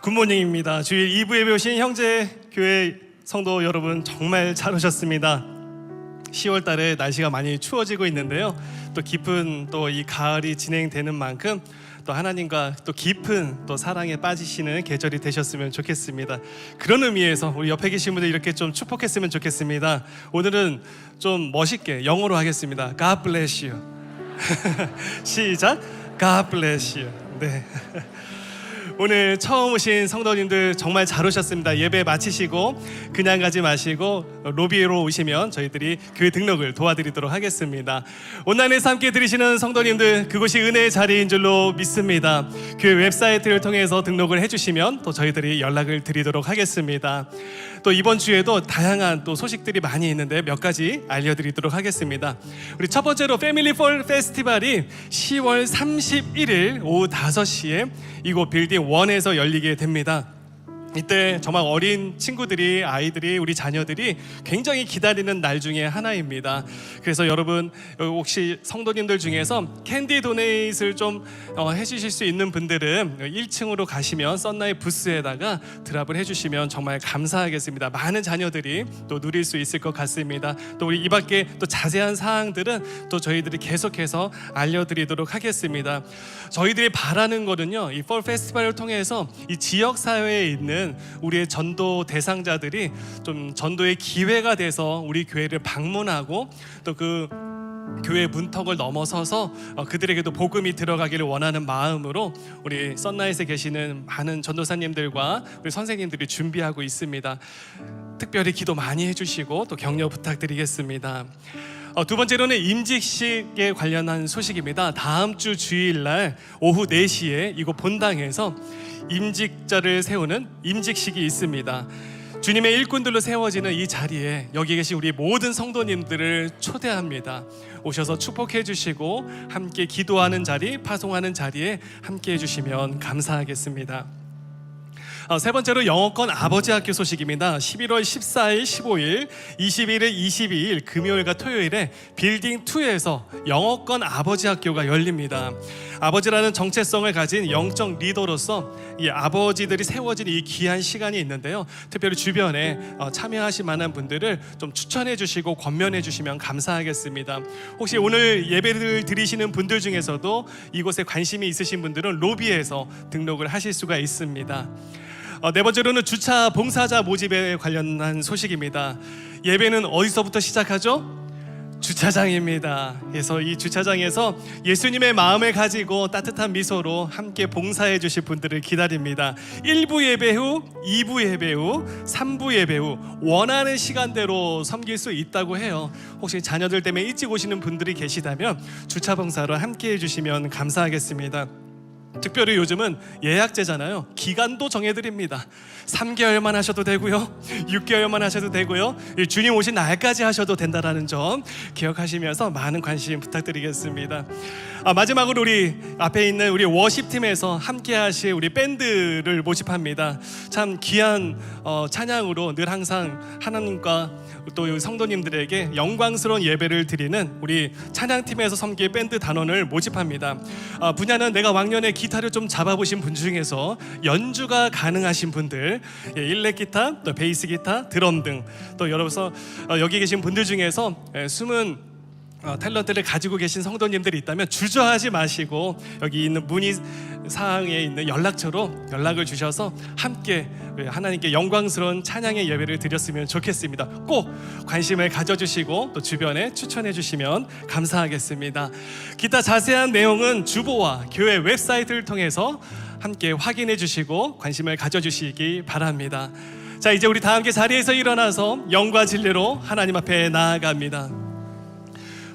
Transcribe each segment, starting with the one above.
굿모닝입니다. 주일 2부 예배 오신 형제 교회 성도 여러분 정말 잘 오셨습니다. 10월 달에 날씨가 많이 추워지고 있는데요. 또 깊은 또 이 가을이 진행되는 만큼 또 하나님과 또 깊은 또 사랑에 빠지시는 계절이 되셨으면 좋겠습니다. 그런 의미에서 우리 옆에 계신 분들 이렇게 좀 축복했으면 좋겠습니다. 오늘은 좀 멋있게 영어로 하겠습니다. God bless you. 시작. God bless you. 네. 오늘 처음 오신 성도님들 정말 잘 오셨습니다. 예배 마치시고 그냥 가지 마시고 로비로 오시면 저희들이 교회 등록을 도와드리도록 하겠습니다. 온라인에서 함께 들으시는 성도님들, 그곳이 은혜의 자리인 줄로 믿습니다. 교회 웹사이트를 통해서 등록을 해주시면 또 저희들이 연락을 드리도록 하겠습니다. 또 이번 주에도 다양한 또 소식들이 많이 있는데 몇 가지 알려드리도록 하겠습니다. 우리 첫 번째로 패밀리 폴 페스티벌이 10월 31일 오후 5시에 이곳 빌딩 1에서 열리게 됩니다. 이때 정말 어린 친구들이, 아이들이, 우리 자녀들이 굉장히 기다리는 날 중에 하나입니다. 그래서 여러분 혹시 성도님들 중에서 캔디 도네이트를 좀 해주실 수 있는 분들은 1층으로 가시면 썬라이 부스에다가 드랍을 해주시면 정말 감사하겠습니다. 많은 자녀들이 또 누릴 수 있을 것 같습니다. 또 우리 이 밖에 또 자세한 사항들은 또 저희들이 계속해서 알려드리도록 하겠습니다. 저희들이 바라는 거는요, 이 폴 페스티벌을 통해서 이 지역 사회에 있는 우리의 전도 대상자들이 좀 전도의 기회가 돼서 우리 교회를 방문하고 또 그 교회 문턱을 넘어서서 그들에게도 복음이 들어가기를 원하는 마음으로 우리 썬라이트에 계시는 많은 전도사님들과 우리 선생님들이 준비하고 있습니다. 특별히 기도 많이 해주시고 또 격려 부탁드리겠습니다. 두 번째로는 임직식에 관련한 소식입니다. 다음 주 주일날 오후 4시에 이곳 본당에서 임직자를 세우는 임직식이 있습니다. 주님의 일꾼들로 세워지는 이 자리에 여기 계신 우리 모든 성도님들을 초대합니다. 오셔서 축복해 주시고 함께 기도하는 자리, 파송하는 자리에 함께 해주시면 감사하겠습니다. 세 번째로 영어권 아버지 학교 소식입니다. 11월 14일, 15일, 21일, 22일 금요일과 토요일에 빌딩 2에서 영어권 아버지 학교가 열립니다. 아버지라는 정체성을 가진 영적 리더로서 이 아버지들이 세워진 이 귀한 시간이 있는데요. 특별히 주변에 참여하실 만한 분들을 좀 추천해 주시고 권면해 주시면 감사하겠습니다. 혹시 오늘 예배를 드리시는 분들 중에서도 이곳에 관심이 있으신 분들은 로비에서 등록을 하실 수가 있습니다. 네 번째로는 주차 봉사자 모집에 관련한 소식입니다. 예배는 어디서부터 시작하죠? 주차장입니다. 그래서 이 주차장에서 예수님의 마음을 가지고 따뜻한 미소로 함께 봉사해 주실 분들을 기다립니다. 1부 예배 후, 2부 예배 후, 3부 예배 후 원하는 시간대로 섬길 수 있다고 해요. 혹시 자녀들 때문에 일찍 오시는 분들이 계시다면 주차 봉사로 함께 해주시면 감사하겠습니다. 특별히 요즘은 예약제잖아요. 기간도 정해드립니다. 3개월만 하셔도 되고요, 6개월만 하셔도 되고요, 주님 오신 날까지 하셔도 된다는 점 기억하시면서 많은 관심 부탁드리겠습니다. 마지막으로 우리 앞에 있는 우리 워십팀에서 함께 하실 우리 밴드를 모집합니다. 참 귀한 찬양으로 늘 항상 하나님과 또 성도님들에게 영광스러운 예배를 드리는 우리 찬양팀에서 섬길 밴드 단원을 모집합니다. 분야는 내가 왕년에 기타를 좀 잡아보신 분 중에서 연주가 가능하신 분들, 일렉 기타, 또 베이스 기타, 드럼 등, 또 여러분 여기 계신 분들 중에서 숨은 탤런트를 가지고 계신 성도님들이 있다면 주저하지 마시고 여기 있는 문의 사항에 있는 연락처로 연락을 주셔서 함께 하나님께 영광스러운 찬양의 예배를 드렸으면 좋겠습니다. 꼭 관심을 가져주시고 또 주변에 추천해 주시면 감사하겠습니다. 기타 자세한 내용은 주보와 교회 웹사이트를 통해서 함께 확인해 주시고 관심을 가져주시기 바랍니다. 자, 이제 우리 다 함께 자리에서 일어나서 영과 진리로 하나님 앞에 나아갑니다.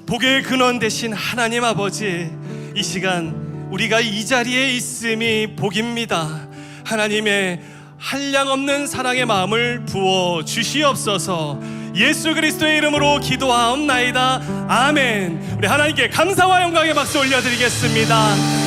복의 근원 되신 하나님 아버지, 이 시간 우리가 이 자리에 있음이 복입니다. 하나님의 한량없는 사랑의 마음을 부어 주시옵소서. 예수 그리스도의 이름으로 기도하옵나이다. 아멘. 우리 하나님께 감사와 영광의 박수 올려드리겠습니다.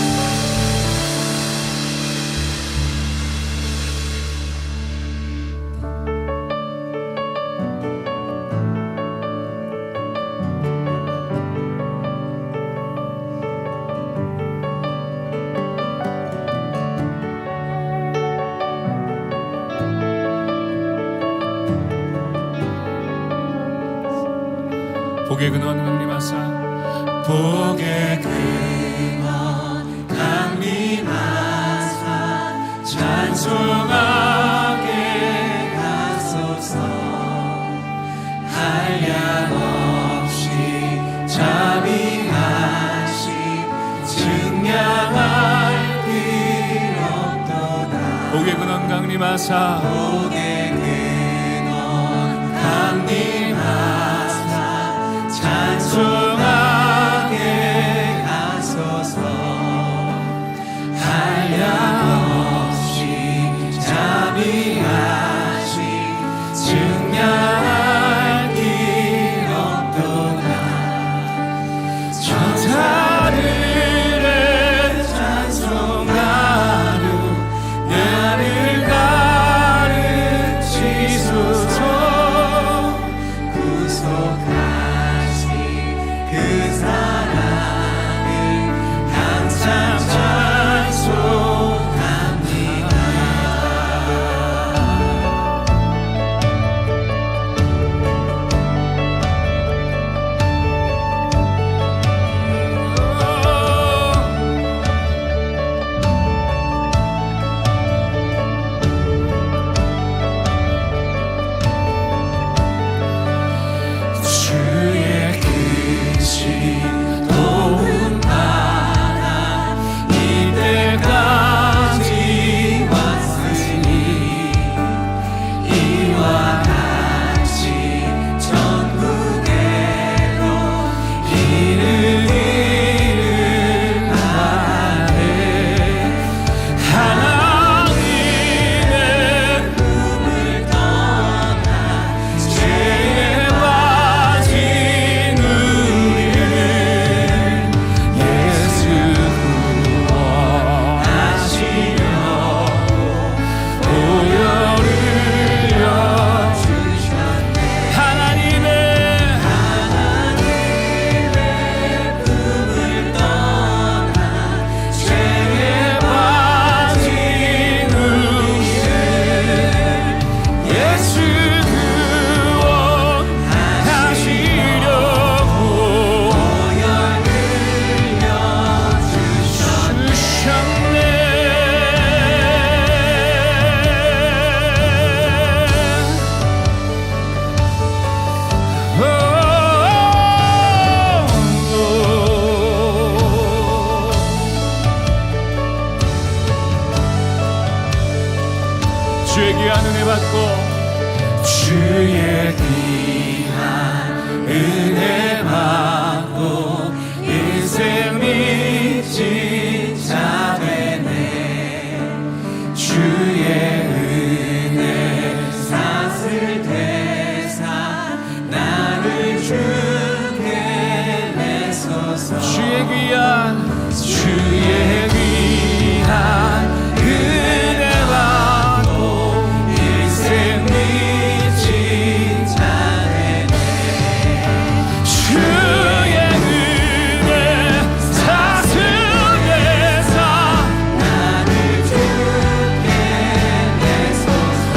복의 근원 강림하사 복의 근원 강림하사 찬송하게 하소서 한량없이 자비하시 증량할 길 없도다 복의 근원 강림하사 복의 근원 강림하사 찬송하게 하소서 한량없이 자비하시 증량할 길 없도다 천사들의 찬송가로 나를 가르치소서 구속하신 그 사랑을 항상 찬송합니다 주의 크신 도움 받아 이때까지 왔으니 이와 같이 전국에도 이르기를 바래 하나님의 품을 떠나 죄에 빠진 우리를 예수 구원하시려고 보혈을 여주셨네 하나님의 품을 떠나 죄에 빠진 우리를 예수 구원하시려고 보혈을 여주셨네 주의 귀한 은혜 받고 주의 귀한 은혜 받고 인생 미친 자 되네 주의 은혜 사슬 대사 나를 주게 내소서 주의 귀한 은혜 받고 인생 미친 자 되네 주의 은혜 사슬 대사 나를 주게 내소서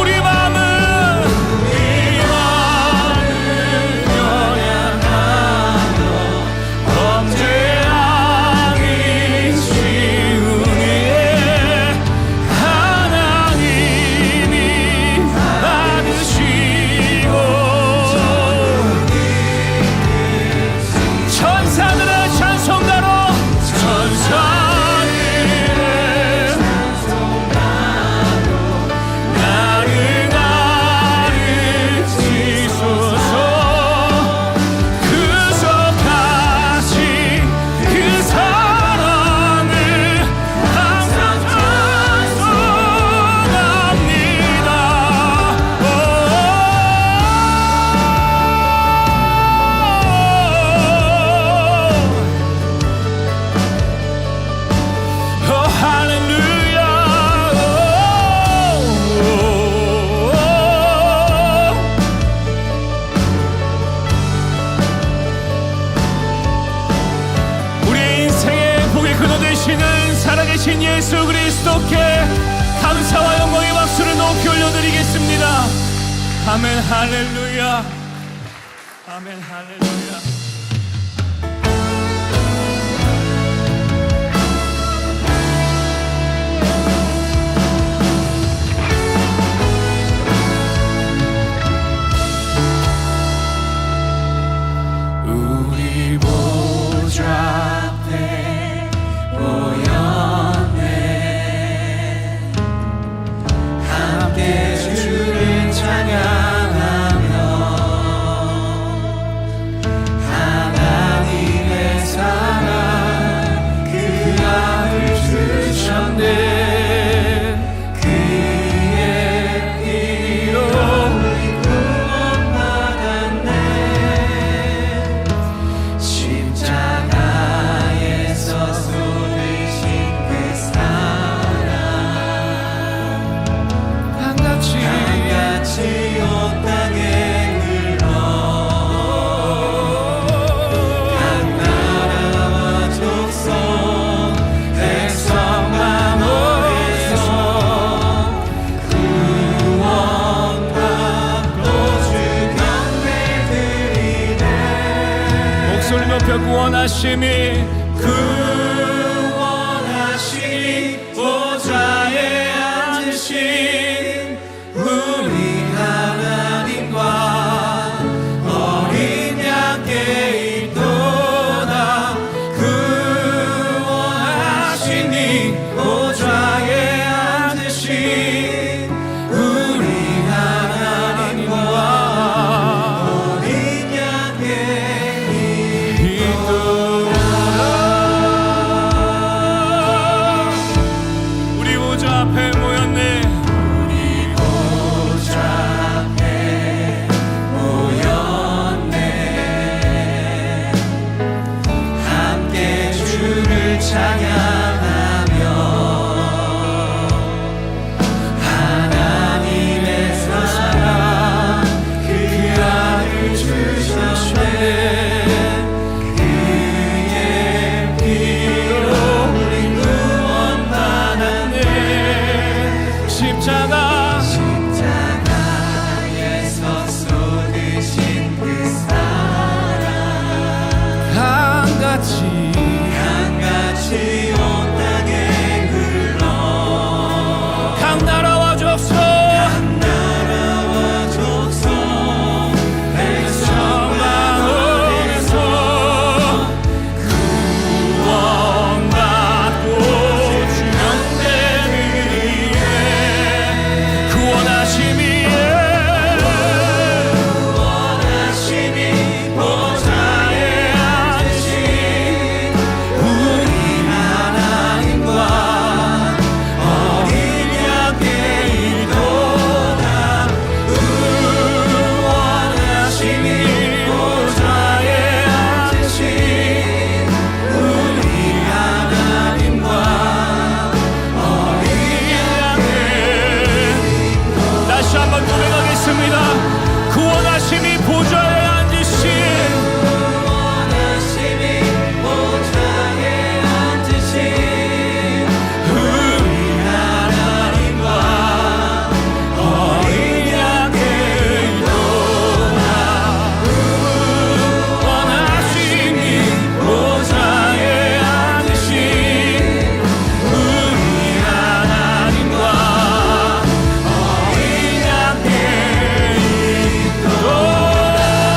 우리 마음을 요양하며 범죄하기 쉬우니 하나님이 받으시고 천사들의 찬송가로 나를 가르치소서 구속하신 그 사랑을 항상 찬송합니다 할렐루야 우리의 인생의 복의 근원 되시는 살아계신 예수 그리스도께 감사와 영광의 박수를 높이 올려드리겠습니다. 아멘 할렐루야. 아멘. 할렐루야. 우리 보좌 앞에 모였네. 함께 주를 찬양하며 하나님의 사랑 그 아들 주셨네. 그의 피로 우리 구원받았네. 십자가에서 쏟으신 그 사랑 한같이 온 땅에 흘러 각 나라와 족속 백성 마음에서 구원받고 주 경배 드리네. 목소리 높여 구원하심이 보좌에 앉으신 우리 하나님과 어린 양께 있도다. 구원하시니 보좌에 앉으신 우리 하나님과 어린 양께 우리 보좌 앞에 모였네. 우리 보좌 앞에 모였네. 함께 주를 찬양하며 하나님의 사랑 그 아들 주셨네. 그의 피로 우리 구원받았네. 십자가에서 쏟으신 그 사랑 한같이 온 땅에 흘러 각 나라와 족속 백성 마음에서 구원받고 주 경배 드리네. 구원하심이 보좌에 앉으신 우리 하나님과 어린 양께 있도다. 구원하시니 보좌에 앉으신 우리 하나님과 어린 양께 다시 한번 고백하겠습니다. 구원하심이 보좌에 앉으신 보좌에 앉으신 우리 하나님과 어린 양께 있도다. 구원하시니 보좌에 앉으신 우리 하나님과 어린 양께 있도다.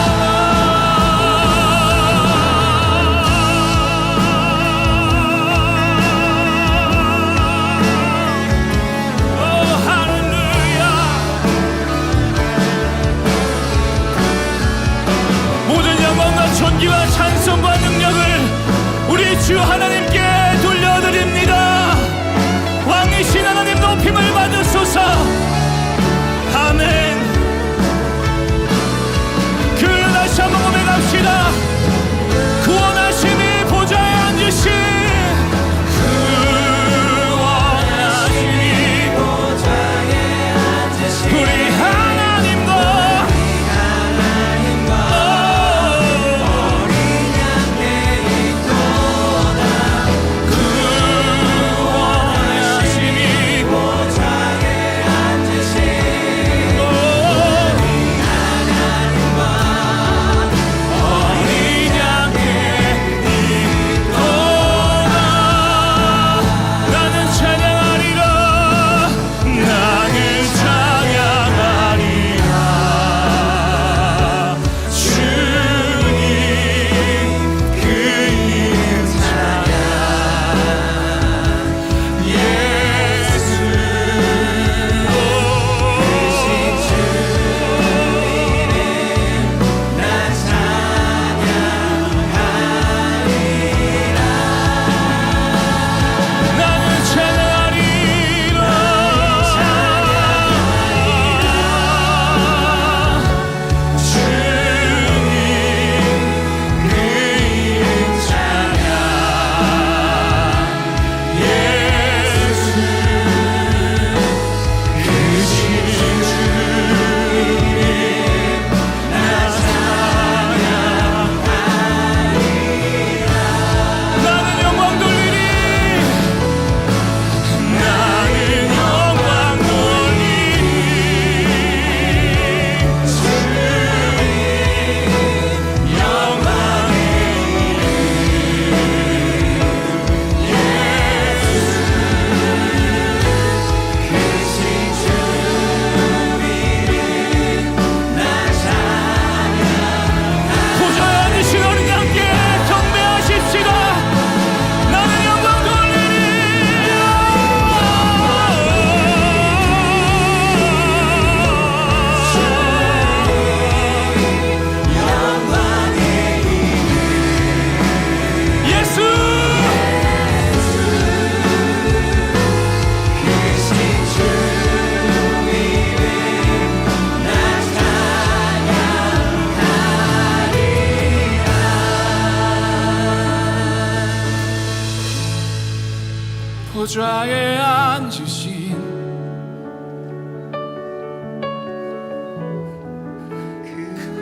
보좌에 앉으신 그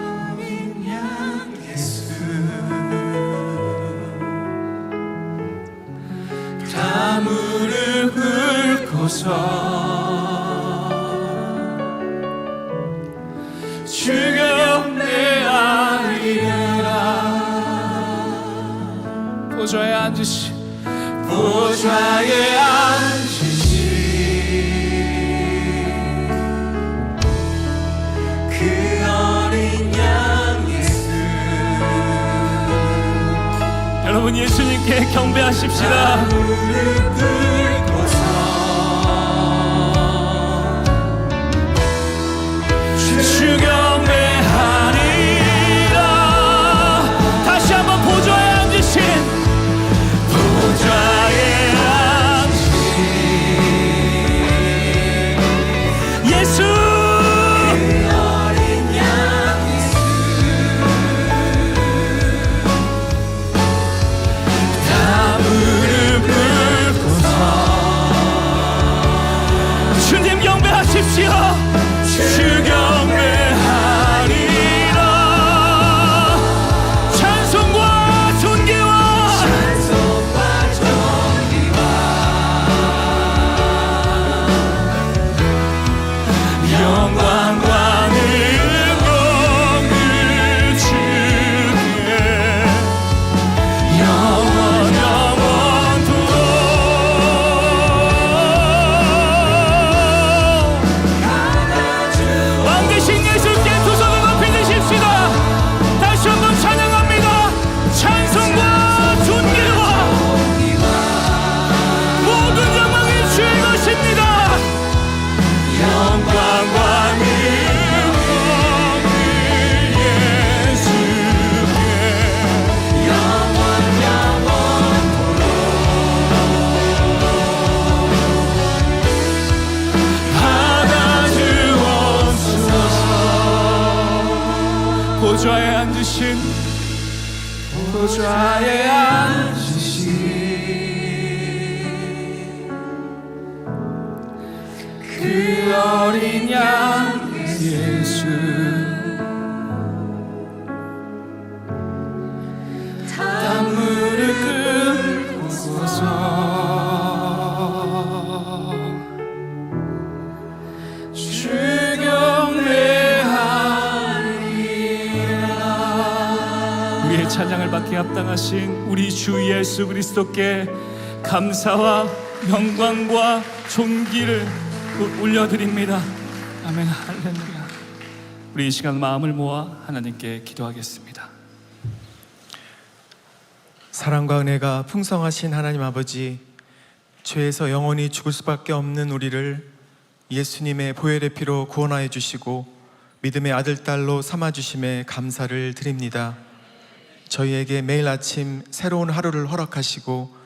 어린 양 예수 다 무릎 꿇고서 주 경배하리라. 보좌에 앉으신 보좌에 앉으신 그 어린 양 예수. 여러분 예수님께 경배하십시다. 무릎 꿇고서 주 경배하리라. 다시 한번 보좌에 앉으신 보좌에 앉으신 예수 그 어린 양 예수 다 무릎 꿇고서 주님 경배하십시오. 주 경배하리라. 찬송과 존귀와 찬송과 존귀와 영광과 능력을 주께 영원 영원토록 왕 되신 예수께 두 손을 높이 드십시다. 다시 한번 찬양합니다. 찬송과 존귀와 모든 영광이 주의 것입니다. 영광과 능력을 예수께 영원 영원토록 받아주옵소서. 보좌에 앉으신 보좌에 앉으신 그 어린 양 예수 다 무릎 꿇고서 주 경배하리라. 우리의 찬양을 받게 합당하신 우리 주 예수 그리스도께 감사와 영광과 존귀를 올려드립니다. 아멘. 할렐루야. 우리 이 시간 마음을 모아 하나님께 기도하겠습니다. 사랑과 은혜가 풍성하신 하나님 아버지, 죄에서 영원히 죽을 수밖에 없는 우리를 예수님의 보혈의 피로 구원하여 주시고 믿음의 아들, 딸로 삼아주심에 감사를 드립니다. 저희에게 매일 아침 새로운 하루를 허락하시고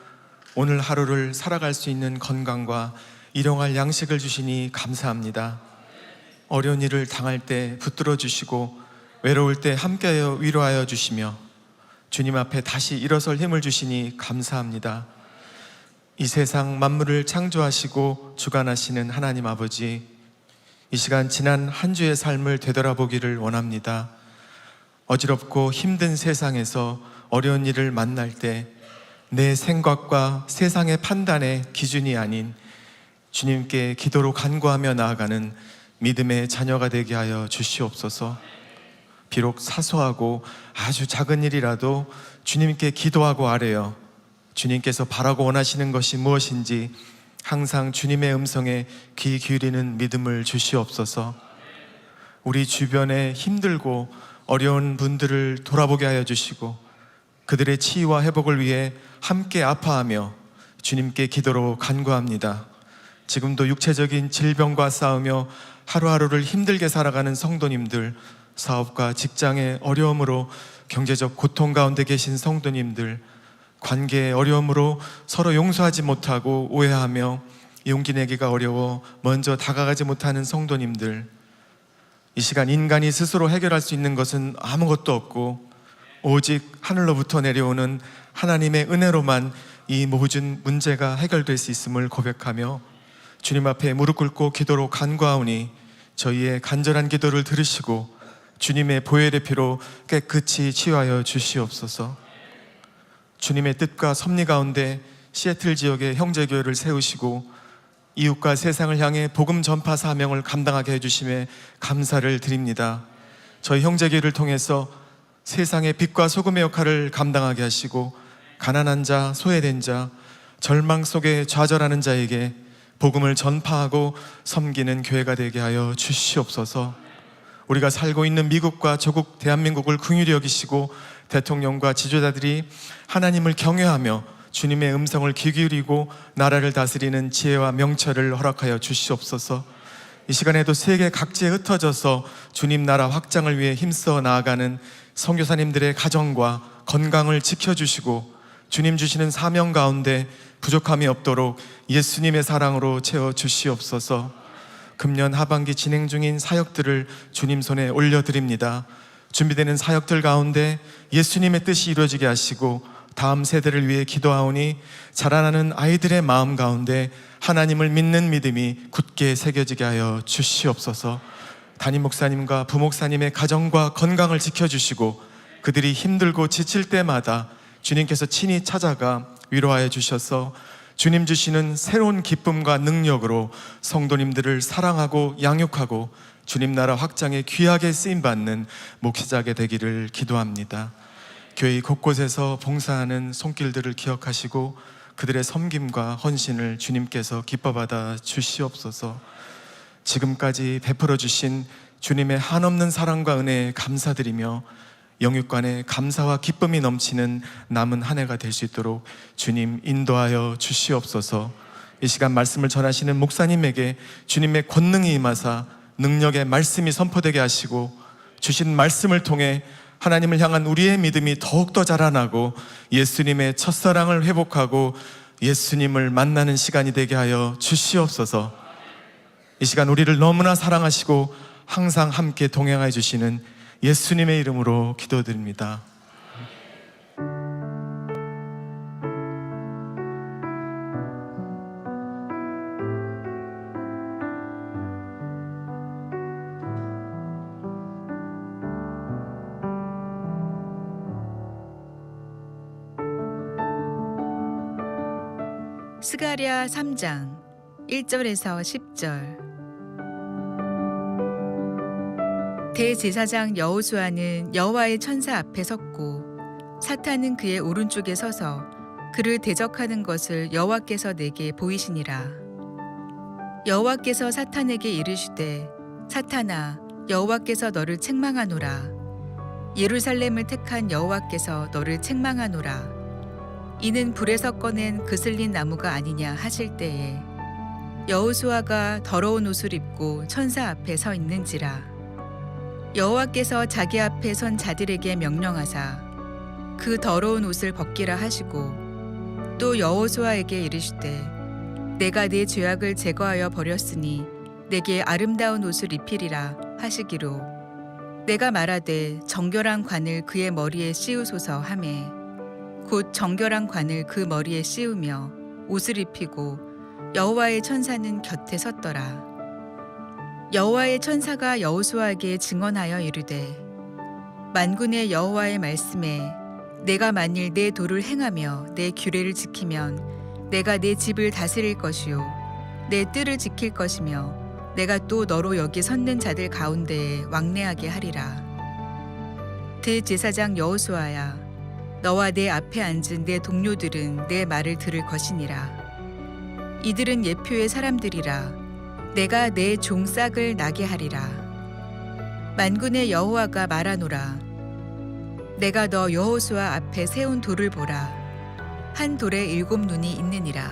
오늘 하루를 살아갈 수 있는 건강과 일용할 양식을 주시니 감사합니다. 어려운 일을 당할 때 붙들어 주시고 외로울 때 함께하여 위로하여 주시며 주님 앞에 다시 일어설 힘을 주시니 감사합니다. 이 세상 만물을 창조하시고 주관하시는 하나님 아버지, 이 시간 지난 한 주의 삶을 되돌아보기를 원합니다. 어지럽고 힘든 세상에서 어려운 일을 만날 때 내 생각과 세상의 판단의 기준이 아닌 주님께 기도로 간구하며 나아가는 믿음의 자녀가 되게 하여 주시옵소서. 비록 사소하고 아주 작은 일이라도 주님께 기도하고 아뢰어 주님께서 바라고 원하시는 것이 무엇인지 항상 주님의 음성에 귀 기울이는 믿음을 주시옵소서. 우리 주변에 힘들고 어려운 분들을 돌아보게 하여 주시고 그들의 치유와 회복을 위해 함께 아파하며 주님께 기도로 간구합니다. 지금도 육체적인 질병과 싸우며 하루하루를 힘들게 살아가는 성도님들, 사업과 직장의 어려움으로 경제적 고통 가운데 계신 성도님들, 관계의 어려움으로 서로 용서하지 못하고 오해하며 용기 내기가 어려워 먼저 다가가지 못하는 성도님들, 이 시간 인간이 스스로 해결할 수 있는 것은 아무것도 없고 오직 하늘로부터 내려오는 하나님의 은혜로만 이 모든 문제가 해결될 수 있음을 고백하며 주님 앞에 무릎 꿇고 기도로 간구하오니 저희의 간절한 기도를 들으시고 주님의 보혈의 피로 깨끗이 치유하여 주시옵소서. 주님의 뜻과 섭리 가운데 시애틀 지역의 형제교회를 세우시고 이웃과 세상을 향해 복음 전파 사명을 감당하게 해주심에 감사를 드립니다. 저희 형제교회를 통해서 세상의 빛과 소금의 역할을 감당하게 하시고 가난한 자, 소외된 자, 절망 속에 좌절하는 자에게 복음을 전파하고 섬기는 교회가 되게 하여 주시옵소서. 우리가 살고 있는 미국과 조국 대한민국을 긍휼히 여기시고 대통령과 지도자들이 하나님을 경외하며 주님의 음성을 귀 기울이고 나라를 다스리는 지혜와 명철을 허락하여 주시옵소서. 이 시간에도 세계 각지에 흩어져서 주님 나라 확장을 위해 힘써 나아가는 선교사님들의 가정과 건강을 지켜주시고 주님 주시는 사명 가운데 부족함이 없도록 예수님의 사랑으로 채워 주시옵소서. 금년 하반기 진행 중인 사역들을 주님 손에 올려드립니다. 준비되는 사역들 가운데 예수님의 뜻이 이루어지게 하시고 다음 세대를 위해 기도하오니 자라나는 아이들의 마음 가운데 하나님을 믿는 믿음이 굳게 새겨지게 하여 주시옵소서. 담임 목사님과 부목사님의 가정과 건강을 지켜주시고 그들이 힘들고 지칠 때마다 주님께서 친히 찾아가 위로하여 주셔서 주님 주시는 새로운 기쁨과 능력으로 성도님들을 사랑하고 양육하고 주님 나라 확장에 귀하게 쓰임받는 목회자가 되기를 기도합니다. 교회 곳곳에서 봉사하는 손길들을 기억하시고 그들의 섬김과 헌신을 주님께서 기뻐받아 주시옵소서. 지금까지 베풀어 주신 주님의 한없는 사랑과 은혜에 감사드리며 영육간에 감사와 기쁨이 넘치는 남은 한 해가 될 수 있도록 주님 인도하여 주시옵소서. 이 시간 말씀을 전하시는 목사님에게 주님의 권능이 임하사 능력의 말씀이 선포되게 하시고 주신 말씀을 통해 하나님을 향한 우리의 믿음이 더욱더 자라나고 예수님의 첫사랑을 회복하고 예수님을 만나는 시간이 되게 하여 주시옵소서. 이 시간 우리를 너무나 사랑하시고 항상 함께 동행하여 주시는 예수님의 이름으로 기도드립니다. 스가랴 3장 1절에서 10절. 대제사장 여호수아는 여호와의 천사 앞에 섰고 사탄은 그의 오른쪽에 서서 그를 대적하는 것을 여호와께서 내게 보이시니라. 여호와께서 사탄에게 이르시되 사탄아 여호와께서 너를 책망하노라. 예루살렘을 택한 여호와께서 너를 책망하노라. 이는 불에서 꺼낸 그슬린 나무가 아니냐 하실 때에 여호수아가 더러운 옷을 입고 천사 앞에 서 있는지라. 여호와께서 자기 앞에 선 자들에게 명령하사 그 더러운 옷을 벗기라 하시고 또 여호수아에게 이르시되 내가 네 죄악을 제거하여 버렸으니 내게 아름다운 옷을 입히리라 하시기로 내가 말하되 정결한 관을 그의 머리에 씌우소서 하매 곧 정결한 관을 그 머리에 씌우며 옷을 입히고 여호와의 천사는 곁에 섰더라. 여호와의 천사가 여호수아에게 증언하여 이르되 만군의 여호와의 말씀에 내가 만일 내 도를 행하며 내 규례를 지키면 내가 내 집을 다스릴 것이요 내 뜰을 지킬 것이며 내가 또 너로 여기 섰는 자들 가운데에 왕래하게 하리라. 대제사장 여호수아야 너와 내 앞에 앉은 내 동료들은 내 말을 들을 것이니라. 이들은 예표의 사람들이라. 내가 내 종 싹을 나게 하리라. 만군의 여호와가 말하노라. 내가 너 여호수아 앞에 세운 돌을 보라. 한 돌에 7 눈이 있느니라.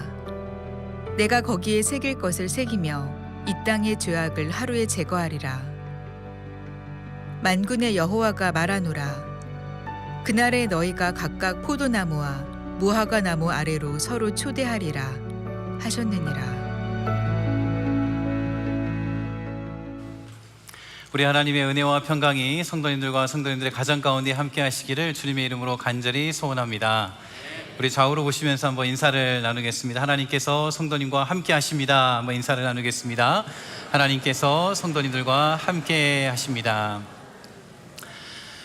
내가 거기에 새길 것을 새기며 이 땅의 죄악을 하루에 제거하리라. 만군의 여호와가 말하노라. 그날에 너희가 각각 포도나무와 무화과 나무 아래로 서로 초대하리라 하셨느니라. 우리 하나님의 은혜와 평강이 성도님들과 성도님들의 가정 가운데 함께 하시기를 주님의 이름으로 간절히 소원합니다. 우리 좌우로 보시면서 한번 인사를 나누겠습니다. 하나님께서 성도님과 함께 하십니다. 한번 인사를 나누겠습니다. 하나님께서 성도님들과 함께 하십니다.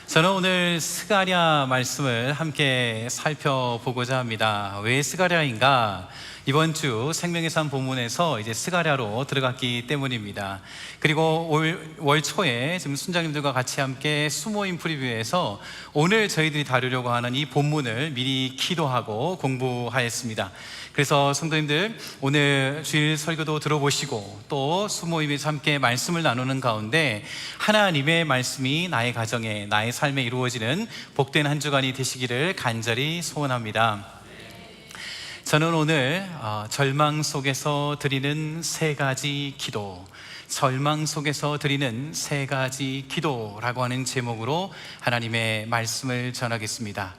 저는 오늘 스가랴 말씀을 함께 살펴보고자 합니다. 왜 스가랴인가? 이번 주 생명의 삶 본문에서 이제 스가랴로 들어갔기 때문입니다. 그리고 월 초에 지금 순장님들과 같이 함께 수모임 프리뷰에서 오늘 저희들이 다루려고 하는 이 본문을 미리 기도하고 공부하였습니다. 그래서 성도님들 오늘 주일 설교도 들어보시고 또 수모임에서 함께 말씀을 나누는 가운데 하나님의 말씀이 나의 가정에 나의 삶에 이루어지는 복된 한 주간이 되시기를 간절히 소원합니다. 저는 오늘 절망 속에서 드리는 세 가지 기도, 절망 속에서 드리는 세 가지 기도라고 하는 제목으로 하나님의 말씀을 전하겠습니다.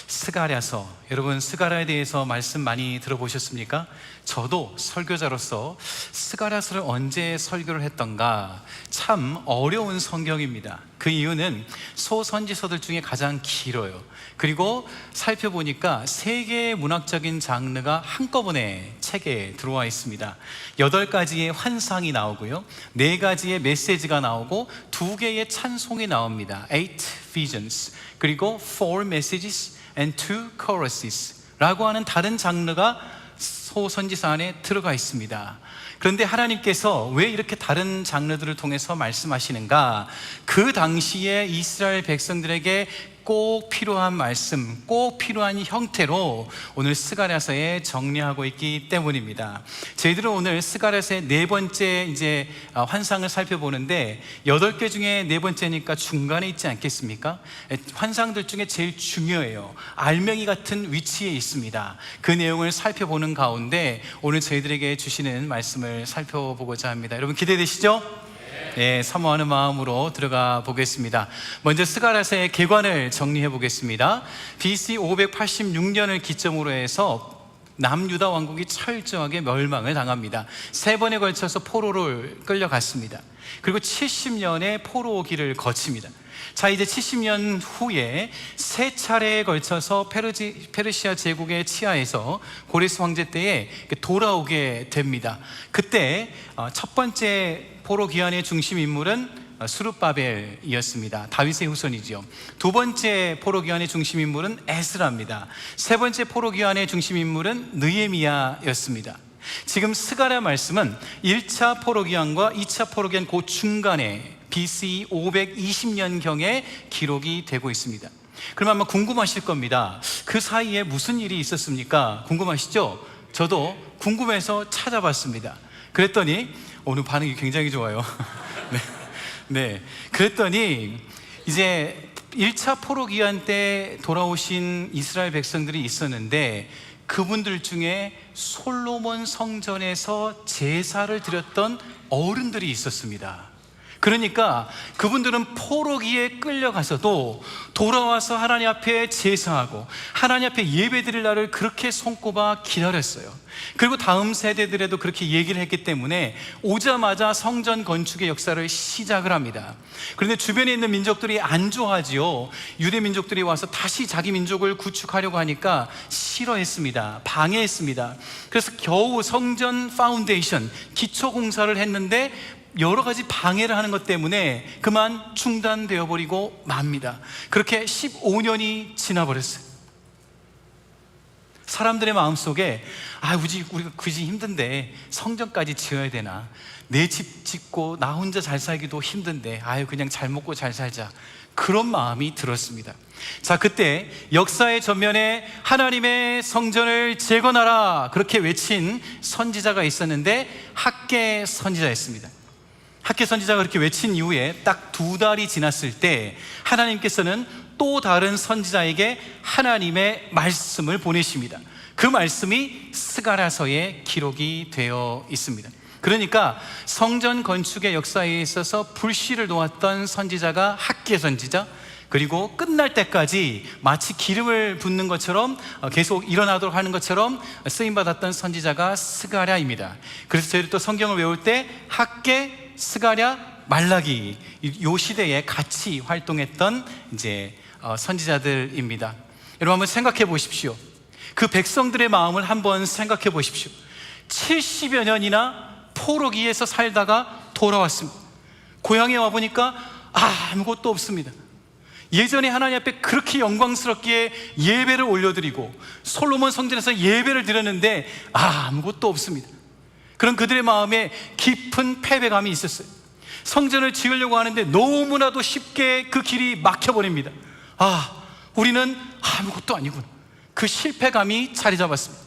스가랴서, 여러분 스가랴에 대해서 말씀 많이 들어보셨습니까? 저도 설교자로서 스가랴서를 언제 설교를 했던가 참 어려운 성경입니다. 그 이유는 소선지서들 중에 가장 길어요. 그리고 살펴보니까 세 개의 문학적인 장르가 한꺼번에 책에 들어와 있습니다. 8가지의 환상이 나오고요, 4가지의 메시지가 나오고 2개의 찬송이 나옵니다. 8 visions, 그리고 4 messages and 2 choruses 라고 하는 다른 장르가 소선지서 안에 들어가 있습니다. 그런데 하나님께서 왜 이렇게 다른 장르들을 통해서 말씀하시는가? 그 당시에 이스라엘 백성들에게 꼭 필요한 말씀, 꼭 필요한 형태로 오늘 스가랴서에 정리하고 있기 때문입니다. 저희들은 오늘 스가랴서의 4번째 이제 환상을 살펴보는데 8개 중에 4번째니까 중간에 있지 않겠습니까? 환상들 중에 제일 중요해요. 알맹이 같은 위치에 있습니다. 그 내용을 살펴보는 가운데 오늘 저희들에게 주시는 말씀을 살펴보고자 합니다. 여러분 기대되시죠? 네, 사모하는 마음으로 들어가 보겠습니다. 먼저 스가랴서의 개관을 정리해 보겠습니다. BC 586년을 기점으로 해서 남유다 왕국이 철저하게 멸망을 당합니다. 3번에 걸쳐서 포로를 끌려갔습니다. 그리고 70년의 포로기를 거칩니다. 자, 이제 70년 후에 3차례에 걸쳐서 페르시아 제국의 치하에서 고레스 황제 때에 돌아오게 됩니다. 그때 첫 번째 포로 귀환의 중심 인물은 수룹바벨이었습니다. 다윗의 후손이죠. 2번째 포로 귀환의 중심 인물은 에스라입니다. 3번째 포로 귀환의 중심 인물은 느헤미야였습니다. 지금 스가랴 말씀은 1차 포로 귀환과 2차 포로 귀환 그 중간에 BC 520년경에 기록이 되고 있습니다. 그럼 아마 궁금하실 겁니다. 그 사이에 무슨 일이 있었습니까? 궁금하시죠? 저도 궁금해서 찾아봤습니다. 그랬더니 오늘 반응이 굉장히 좋아요. 네. 그랬더니 이제 1차 포로 귀환 때 돌아오신 이스라엘 백성들이 있었는데 그분들 중에 솔로몬 성전에서 제사를 드렸던 어른들이 있었습니다. 그러니까 그분들은 포로기에 끌려가서도 돌아와서 하나님 앞에 제사하고 하나님 앞에 예배 드릴 날을 그렇게 손꼽아 기다렸어요. 그리고 다음 세대들에도 그렇게 얘기를 했기 때문에 오자마자 성전 건축의 역사를 시작을 합니다. 그런데 주변에 있는 민족들이 안 좋아하지요. 유대 민족들이 와서 다시 자기 민족을 구축하려고 하니까 싫어했습니다. 방해했습니다. 그래서 겨우 성전 파운데이션, 기초 공사를 했는데 여러 가지 방해를 하는 것 때문에 그만 중단되어 버리고 맙니다. 그렇게 15년이 지나버렸어요. 사람들의 마음속에 우리가 굳이 힘든데 성전까지 지어야 되나? 내 집 짓고 나 혼자 잘 살기도 힘든데 그냥 잘 먹고 잘 살자, 그런 마음이 들었습니다. 자, 그때 역사의 전면에 하나님의 성전을 재건하라 그렇게 외친 선지자가 있었는데 학개 선지자였습니다. 학개 선지자가 그렇게 외친 이후에 딱 2달이 지났을 때 하나님께서는 또 다른 선지자에게 하나님의 말씀을 보내십니다. 그 말씀이 스가랴서에 기록이 되어 있습니다. 그러니까 성전 건축의 역사에 있어서 불씨를 놓았던 선지자가 학개 선지자, 그리고 끝날 때까지 마치 기름을 붓는 것처럼 계속 일어나도록 하는 것처럼 쓰임받았던 선지자가 스가랴입니다. 그래서 저희들 또 성경을 외울 때 학개, 스가랴, 말라기, 이 시대에 같이 활동했던 이제 선지자들입니다. 여러분 한번 생각해 보십시오. 그 백성들의 마음을 한번 생각해 보십시오. 70여 년이나 포로기에서 살다가 돌아왔습니다. 고향에 와보니까 아무것도 없습니다. 예전에 하나님 앞에 그렇게 영광스럽게 예배를 올려드리고 솔로몬 성전에서 예배를 드렸는데 아무것도 없습니다. 그런 그들의 마음에 깊은 패배감이 있었어요. 성전을 지으려고 하는데 너무나도 쉽게 그 길이 막혀버립니다. 우리는 아무것도 아니구나. 그 실패감이 자리 잡았습니다.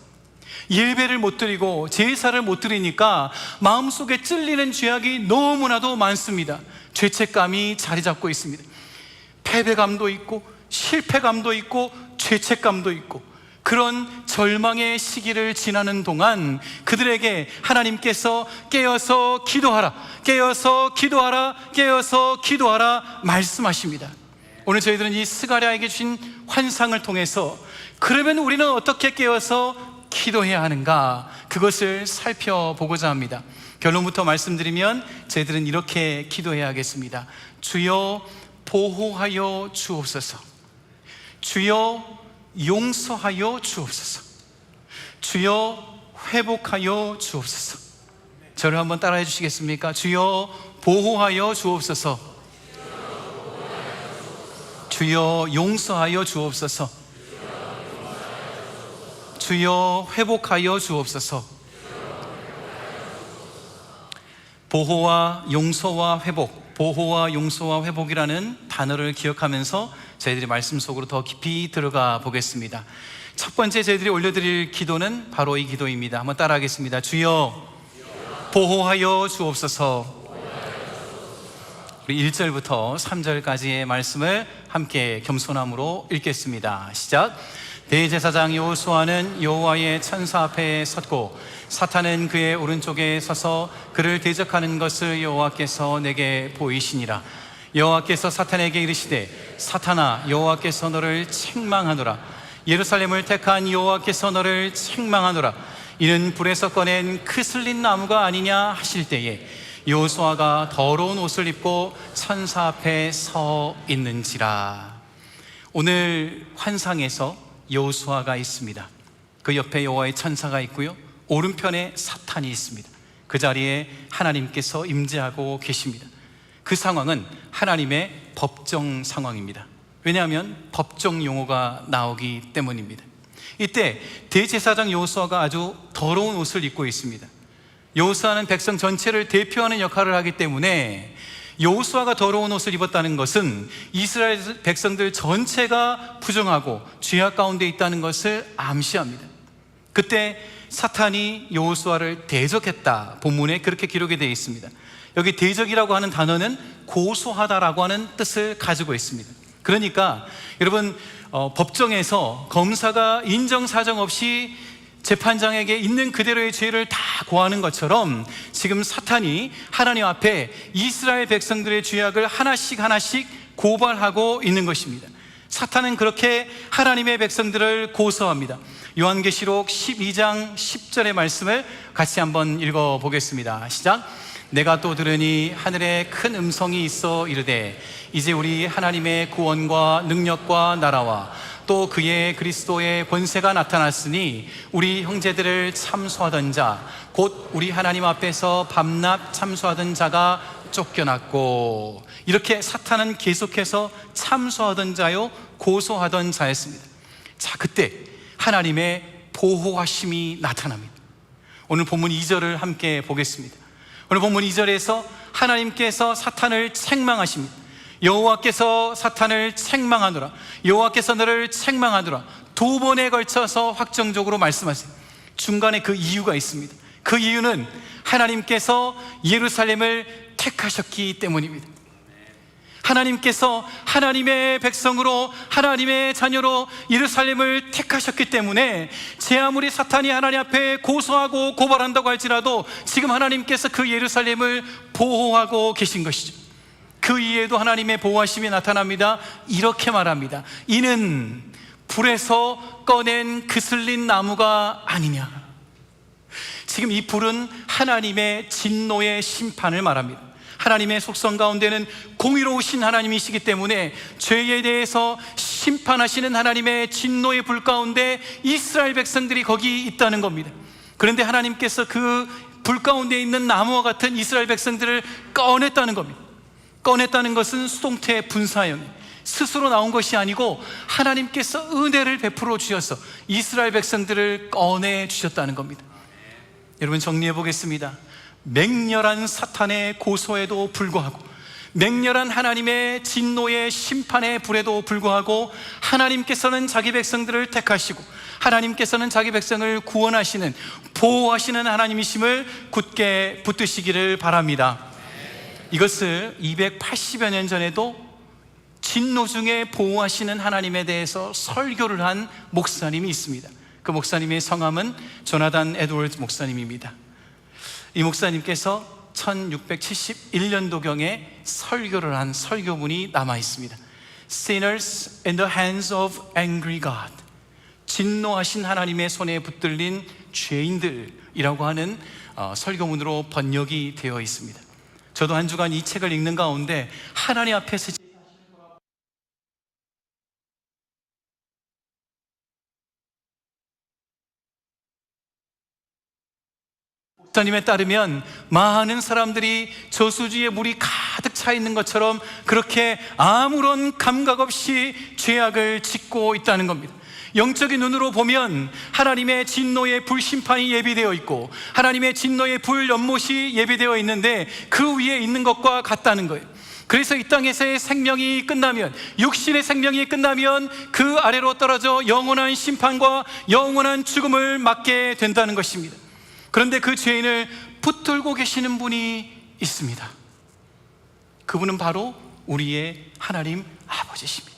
예배를 못 드리고 제사를 못 드리니까 마음속에 찔리는 죄악이 너무나도 많습니다. 죄책감이 자리 잡고 있습니다. 패배감도 있고 실패감도 있고 죄책감도 있고, 그런 절망의 시기를 지나는 동안 그들에게 하나님께서 깨어서 기도하라, 깨어서 기도하라, 깨어서 기도하라 말씀하십니다. 오늘 저희들은 이 스가랴에게 주신 환상을 통해서 그러면 우리는 어떻게 깨어서 기도해야 하는가, 그것을 살펴보고자 합니다. 결론부터 말씀드리면 저희들은 이렇게 기도해야 하겠습니다. 주여 보호하여 주옵소서. 주여 용서하여 주옵소서. 주여 회복하여 주옵소서. 저를 한번 따라해 주시겠습니까? 주여 보호하여 주옵소서. 주여 용서하여 주옵소서. 주여 회복하여 주옵소서. 보호와 용서와 회복, 보호와 용서와 회복이라는 단어를 기억하면서 저희들이 말씀 속으로 더 깊이 들어가 보겠습니다. 첫 번째 저희들이 올려드릴 기도는 바로 이 기도입니다. 한번 따라하겠습니다. 주여 보호하여 주옵소서. 우리 1절부터 3절까지의 말씀을 함께 겸손함으로 읽겠습니다. 시작. 대제사장 여호수아는 여호와의 천사 앞에 섰고 사탄은 그의 오른쪽에 서서 그를 대적하는 것을 여호와께서 내게 보이시니라. 여호와께서 사탄에게 이르시되 사탄아, 여호와께서 너를 책망하노라. 예루살렘을 택한 여호와께서 너를 책망하노라. 이는 불에서 꺼낸 크슬린 나무가 아니냐 하실 때에 여호수아가 더러운 옷을 입고 천사 앞에 서 있는지라. 오늘 환상에서 여호수아가 있습니다. 그 옆에 여호와의 천사가 있고요, 오른편에 사탄이 있습니다. 그 자리에 하나님께서 임재하고 계십니다. 그 상황은 하나님의 법정 상황입니다. 왜냐하면 법정 용어가 나오기 때문입니다. 이때 대제사장 여호수아가 아주 더러운 옷을 입고 있습니다. 여호수아는 백성 전체를 대표하는 역할을 하기 때문에 여호수아가 더러운 옷을 입었다는 것은 이스라엘 백성들 전체가 부정하고 죄악 가운데 있다는 것을 암시합니다. 그때 사탄이 여호수아를 대적했다, 본문에 그렇게 기록이 되어 있습니다. 여기 대적이라고 하는 단어는 고소하다라고 하는 뜻을 가지고 있습니다. 그러니까 여러분, 법정에서 검사가 인정사정 없이 재판장에게 있는 그대로의 죄를 다 고하는 것처럼 지금 사탄이 하나님 앞에 이스라엘 백성들의 죄악을 하나씩 하나씩 고발하고 있는 것입니다. 사탄은 그렇게 하나님의 백성들을 고소합니다. 요한계시록 12장 10절의 말씀을 같이 한번 읽어보겠습니다. 시작. 내가 또 들으니 하늘에 큰 음성이 있어 이르되 이제 우리 하나님의 구원과 능력과 나라와 또 그의 그리스도의 권세가 나타났으니 우리 형제들을 참소하던 자, 곧 우리 하나님 앞에서 밤낮 참소하던 자가 쫓겨났고, 이렇게 사탄은 계속해서 참소하던 자요 고소하던 자였습니다. 자, 그때 하나님의 보호하심이 나타납니다. 오늘 본문 2절을 함께 보겠습니다. 오늘 본문 2절에서 하나님께서 사탄을 책망하십니다. 여호와께서 사탄을 책망하노라. 여호와께서 너를 책망하노라. 두 번에 걸쳐서 확정적으로 말씀하세요. 중간에 그 이유가 있습니다. 그 이유는 하나님께서 예루살렘을 택하셨기 때문입니다. 하나님께서 하나님의 백성으로, 하나님의 자녀로 예루살렘을 택하셨기 때문에 제 아무리 사탄이 하나님 앞에 고소하고 고발한다고 할지라도 지금 하나님께서 그 예루살렘을 보호하고 계신 것이죠. 그 이에도 하나님의 보호하심이 나타납니다. 이렇게 말합니다. 이는 불에서 꺼낸 그슬린 나무가 아니냐. 지금 이 불은 하나님의 진노의 심판을 말합니다. 하나님의 속성 가운데는 공의로우신 하나님이시기 때문에 죄에 대해서 심판하시는 하나님의 진노의 불 가운데 이스라엘 백성들이 거기 있다는 겁니다. 그런데 하나님께서 그 불 가운데 있는 나무와 같은 이스라엘 백성들을 꺼냈다는 겁니다. 꺼냈다는 것은 수동태 분사형, 스스로 나온 것이 아니고 하나님께서 은혜를 베풀어 주셔서 이스라엘 백성들을 꺼내 주셨다는 겁니다. 여러분, 정리해 보겠습니다. 맹렬한 사탄의 고소에도 불구하고, 맹렬한 하나님의 진노의 심판의 불에도 불구하고 하나님께서는 자기 백성들을 택하시고 하나님께서는 자기 백성을 구원하시는, 보호하시는 하나님이심을 굳게 붙드시기를 바랍니다. 이것을 280여 년 전에도 진노 중에 보호하시는 하나님에 대해서 설교를 한 목사님이 있습니다. 그 목사님의 성함은 조나단 에드워드 목사님입니다. 이 목사님께서 1671년도경에 설교를 한 설교문이 남아 있습니다. Sinners in the hands of angry God. 진노하신 하나님의 손에 붙들린 죄인들이라고 하는 설교문으로 번역이 되어 있습니다. 저도 한 주간 이 책을 읽는 가운데 하나님 앞에서 목사님에 따르면 많은 사람들이 저수지에 물이 가득 차 있는 것처럼 그렇게 아무런 감각 없이 죄악을 짓고 있다는 겁니다. 영적인 눈으로 보면 하나님의 진노의 불심판이 예비되어 있고 하나님의 진노의 불연못이 예비되어 있는데 그 위에 있는 것과 같다는 거예요. 그래서 이 땅에서의 생명이 끝나면, 육신의 생명이 끝나면 그 아래로 떨어져 영원한 심판과 영원한 죽음을 맞게 된다는 것입니다. 그런데 그 죄인을 붙들고 계시는 분이 있습니다. 그분은 바로 우리의 하나님 아버지십니다.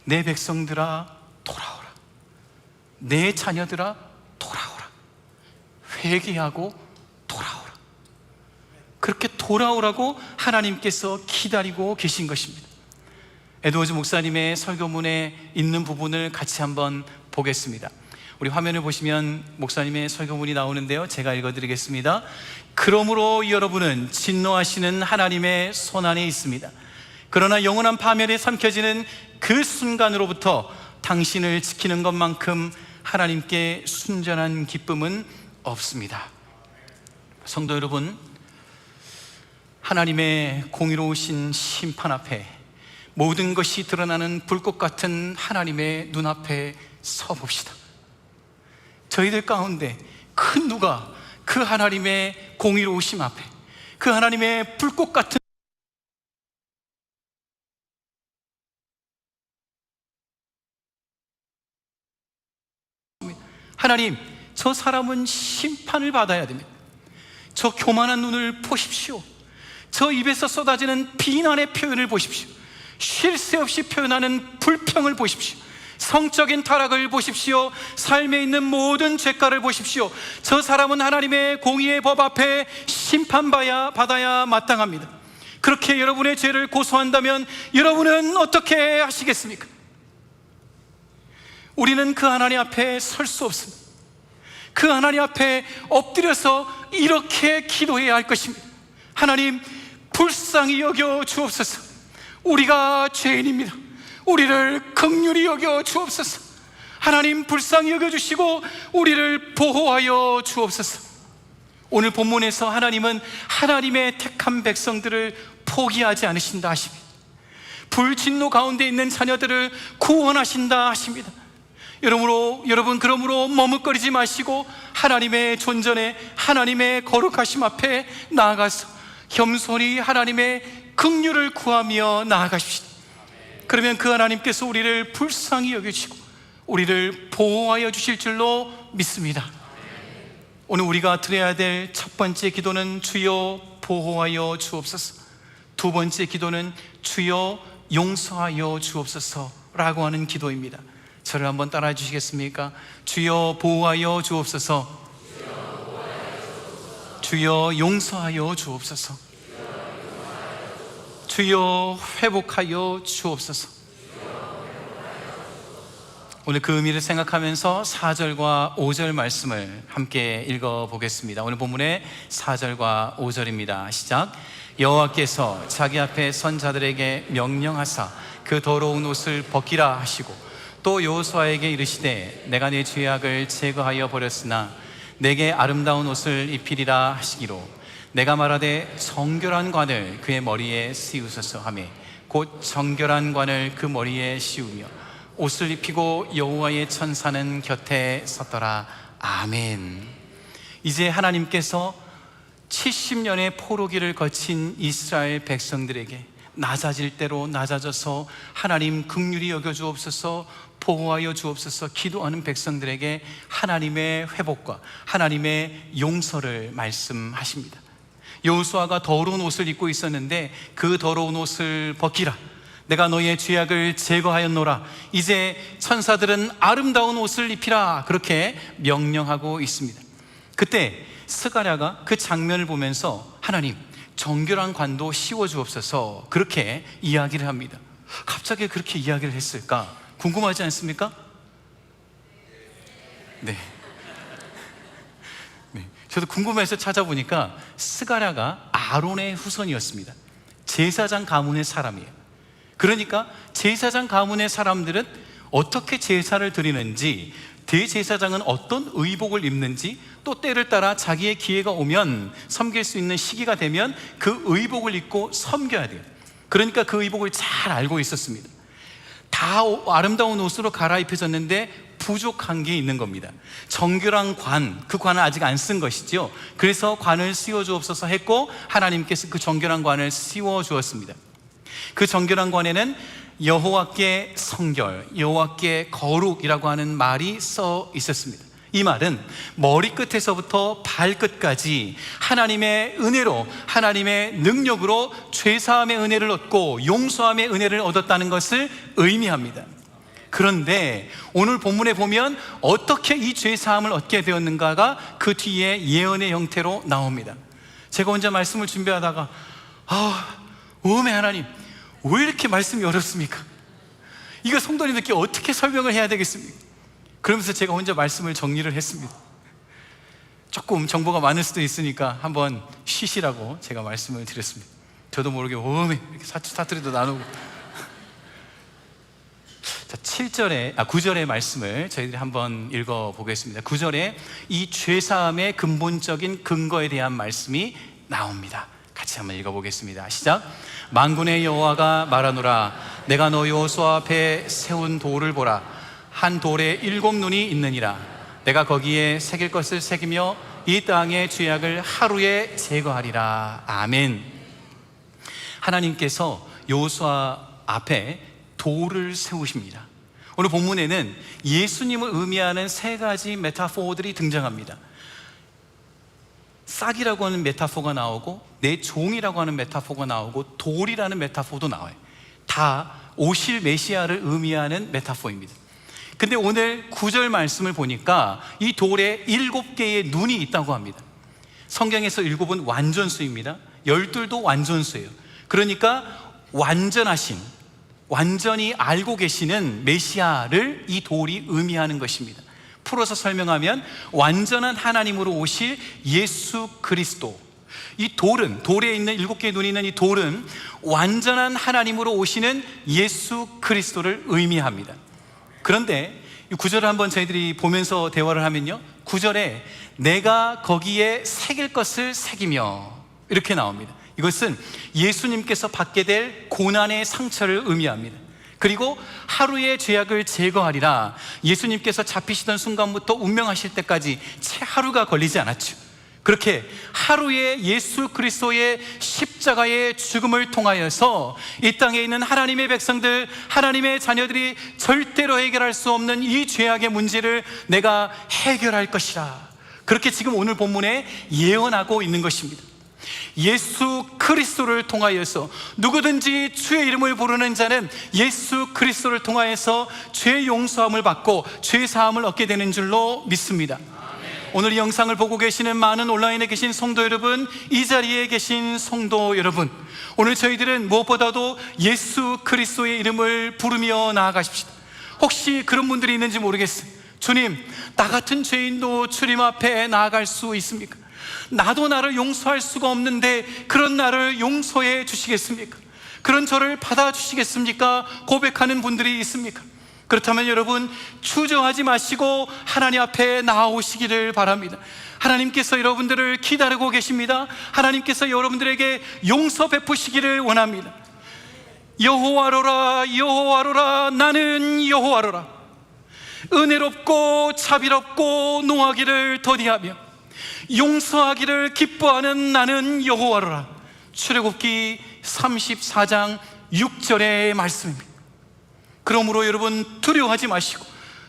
내 백성들아 돌아오라, 내 자녀들아 돌아오라, 회개하고 돌아오라. 그렇게 돌아오라고 하나님께서 기다리고 계신 것입니다. 에드워즈 목사님의 설교문에 있는 부분을 같이 한번 보겠습니다. 우리 화면을 보시면 목사님의 설교문이 나오는데요, 제가 읽어드리겠습니다. 그러므로 여러분은 진노하시는 하나님의 손안에 있습니다. 그러나 영원한 파멸에 삼켜지는 그 순간으로부터 당신을 지키는 것만큼 하나님께 순전한 기쁨은 없습니다. 성도 여러분, 하나님의 공의로우신 심판 앞에 모든 것이 드러나는 불꽃 같은 하나님의 눈앞에 서봅시다. 저희들 가운데 그 누가 그 하나님의 공의로우심 앞에, 그 하나님의 불꽃 같은 하나님, 저 사람은 심판을 받아야 됩니다. 저 교만한 눈을 보십시오. 저 입에서 쏟아지는 비난의 표현을 보십시오. 쉴 새 없이 표현하는 불평을 보십시오. 성적인 타락을 보십시오. 삶에 있는 모든 죄가를 보십시오. 저 사람은 하나님의 공의의 법 앞에 심판받아야 마땅합니다. 그렇게 여러분의 죄를 고소한다면 여러분은 어떻게 하시겠습니까? 우리는 그 하나님 앞에 설 수 없습니다. 그 하나님 앞에 엎드려서 이렇게 기도해야 할 것입니다. 하나님, 불쌍히 여겨 주옵소서. 우리가 죄인입니다. 우리를 긍휼히 여겨 주옵소서. 하나님, 불쌍히 여겨 주시고 우리를 보호하여 주옵소서. 오늘 본문에서 하나님은 하나님의 택한 백성들을 포기하지 않으신다 하십니다. 불진노 가운데 있는 자녀들을 구원하신다 하십니다. 여러분, 그러므로 머뭇거리지 마시고 하나님의 존전에, 하나님의 거룩하심 앞에 나아가서 겸손히 하나님의 긍휼을 구하며 나아가십시다. 그러면 그 하나님께서 우리를 불쌍히 여기시고 우리를 보호하여 주실 줄로 믿습니다. 오늘 우리가 드려야 될 첫 번째 기도는 주여 보호하여 주옵소서, 두 번째 기도는 주여 용서하여 주옵소서라고 하는 기도입니다. 저를 한번 따라해 주시겠습니까? 주여 보호하여 주옵소서, 주여 용서하여 주옵소서, 주여 회복하여 주옵소서. 오늘 그 의미를 생각하면서 4절과 5절 말씀을 함께 읽어보겠습니다. 오늘 본문의 4절과 5절입니다. 시작. 여호와께서 자기 앞에 선 자들에게 명령하사 그 더러운 옷을 벗기라 하시고 또 여호수아에게 이르시되 내가 내 죄악을 제거하여 버렸으나 내게 아름다운 옷을 입히리라 하시기로 내가 말하되 정결한 관을 그의 머리에 씌우소서 하매 곧 정결한 관을 그 머리에 씌우며 옷을 입히고 여호와의 천사는 곁에 섰더라. 아멘. 이제 하나님께서 70년의 포로기를 거친 이스라엘 백성들에게 낮아질 대로 낮아져서 하나님 긍휼히 여겨주옵소서, 보호하여 주옵소서 기도하는 백성들에게 하나님의 회복과 하나님의 용서를 말씀하십니다. 여호수아가 더러운 옷을 입고 있었는데 그 더러운 옷을 벗기라, 내가 너희의 죄악을 제거하였노라, 이제 천사들은 아름다운 옷을 입히라, 그렇게 명령하고 있습니다. 그때 스가랴가 그 장면을 보면서 하나님 정결한 관도 씌워주옵소서 그렇게 이야기를 합니다. 갑자기 그렇게 이야기를 했을까 궁금하지 않습니까? 네. 저도 궁금해서 찾아보니까 스가랴가 아론의 후손이었습니다. 제사장 가문의 사람이에요. 그러니까 제사장 가문의 사람들은 어떻게 제사를 드리는지, 대제사장은 어떤 의복을 입는지, 또 때를 따라 자기의 기회가 오면 섬길 수 있는 시기가 되면 그 의복을 입고 섬겨야 돼요. 그러니까 그 의복을 잘 알고 있었습니다. 다 아름다운 옷으로 갈아입혀졌는데 부족한 게 있는 겁니다. 정결한 관, 그 관을 아직 안 쓴 것이죠. 그래서 관을 씌워주옵소서 했고 하나님께서 그 정결한 관을 씌워주었습니다. 그 정결한 관에는 여호와께 성결, 여호와께 거룩이라고 하는 말이 써 있었습니다. 이 말은 머리끝에서부터 발끝까지 하나님의 은혜로, 하나님의 능력으로 죄사함의 은혜를 얻고 용서함의 은혜를 얻었다는 것을 의미합니다. 그런데 오늘 본문에 보면 어떻게 이 죄사함을 얻게 되었는가가 그 뒤에 예언의 형태로 나옵니다. 제가 혼자 말씀을 준비하다가 오메 하나님, 왜 이렇게 말씀이 어렵습니까? 이거 성도님들께 어떻게 설명을 해야 되겠습니까? 그러면서 제가 혼자 말씀을 정리를 했습니다. 조금 정보가 많을 수도 있으니까 한번 쉬시라고 제가 말씀을 드렸습니다. 저도 모르게 오메 이렇게 사투리도 나누고. 자, 9절의 말씀을 저희들이 한번 읽어보겠습니다. 9절에 이 죄사함의 근본적인 근거에 대한 말씀이 나옵니다. 같이 한번 읽어보겠습니다. 시작. 만군의 여호와가 말하노라, 내가 너 여호수아 앞에 세운 돌을 보라. 한 돌에 7 눈이 있느니라. 내가 거기에 새길 것을 새기며 이 땅의 죄악을 하루에 제거하리라. 아멘. 하나님께서 여호수아 앞에 돌을 세우십니다. 오늘 본문에는 예수님을 의미하는 3가지 메타포들이 등장합니다. 싹이라고 하는 메타포가 나오고, 내 종이라고 하는 메타포가 나오고, 돌이라는 메타포도 나와요. 다 오실 메시아를 의미하는 메타포입니다. 근데 오늘 9절 말씀을 보니까 이 돌에 7개의 눈이 있다고 합니다. 성경에서 7은 완전수입니다. 12도 완전수예요. 그러니까 완전하신, 완전히 알고 계시는 메시아를 이 돌이 의미하는 것입니다. 풀어서 설명하면 완전한 하나님으로 오실 예수 그리스도, 이 돌은, 돌에 있는 7개의 눈이 있는 이 돌은 완전한 하나님으로 오시는 예수 그리스도를 의미합니다. 그런데 이 9절을 한번 저희들이 보면서 대화를 하면요, 9절에 내가 거기에 새길 것을 새기며 이렇게 나옵니다. 이것은 예수님께서 받게 될 고난의 상처를 의미합니다. 그리고 하루의 죄악을 제거하리라. 예수님께서 잡히시던 순간부터 운명하실 때까지 채 하루가 걸리지 않았죠. 그렇게 하루의 예수 그리스도의 십자가의 죽음을 통하여서 이 땅에 있는 하나님의 백성들, 하나님의 자녀들이 절대로 해결할 수 없는 이 죄악의 문제를 내가 해결할 것이라, 그렇게 지금 오늘 본문에 예언하고 있는 것입니다. 예수 그리스도를 통하여서 누구든지 주의 이름을 부르는 자는 예수 그리스도를 통하여서 죄 용서함을 받고 죄 사함을 얻게 되는 줄로 믿습니다. 오늘 이 영상을 보고 계시는 많은 온라인에 계신 성도 여러분, 이 자리에 계신 성도 여러분, 오늘 저희들은 무엇보다도 예수 그리스도의 이름을 부르며 나아가십시다. 혹시 그런 분들이 있는지 모르겠어요. 주님, 나 같은 죄인도 주님 앞에 나아갈 수 있습니까? 나도 나를 용서할 수가 없는데 그런 나를 용서해 주시겠습니까? 그런 저를 받아주시겠습니까? 고백하는 분들이 있습니까? 그렇다면 여러분, 주저하지 마시고 하나님 앞에 나아오시기를 바랍니다. 하나님께서 여러분들을 기다리고 계십니다. 하나님께서 여러분들에게 용서 베푸시기를 원합니다. 여호와로라, 여호와로라, 나는 여호와로라. 은혜롭고 자비롭고 노하기를 더디하며 용서하기를 기뻐하는 나는 여호와로라. 출애굽기 34장 6절의 말씀입니다. 그러므로 여러분, 두려워하지 마시고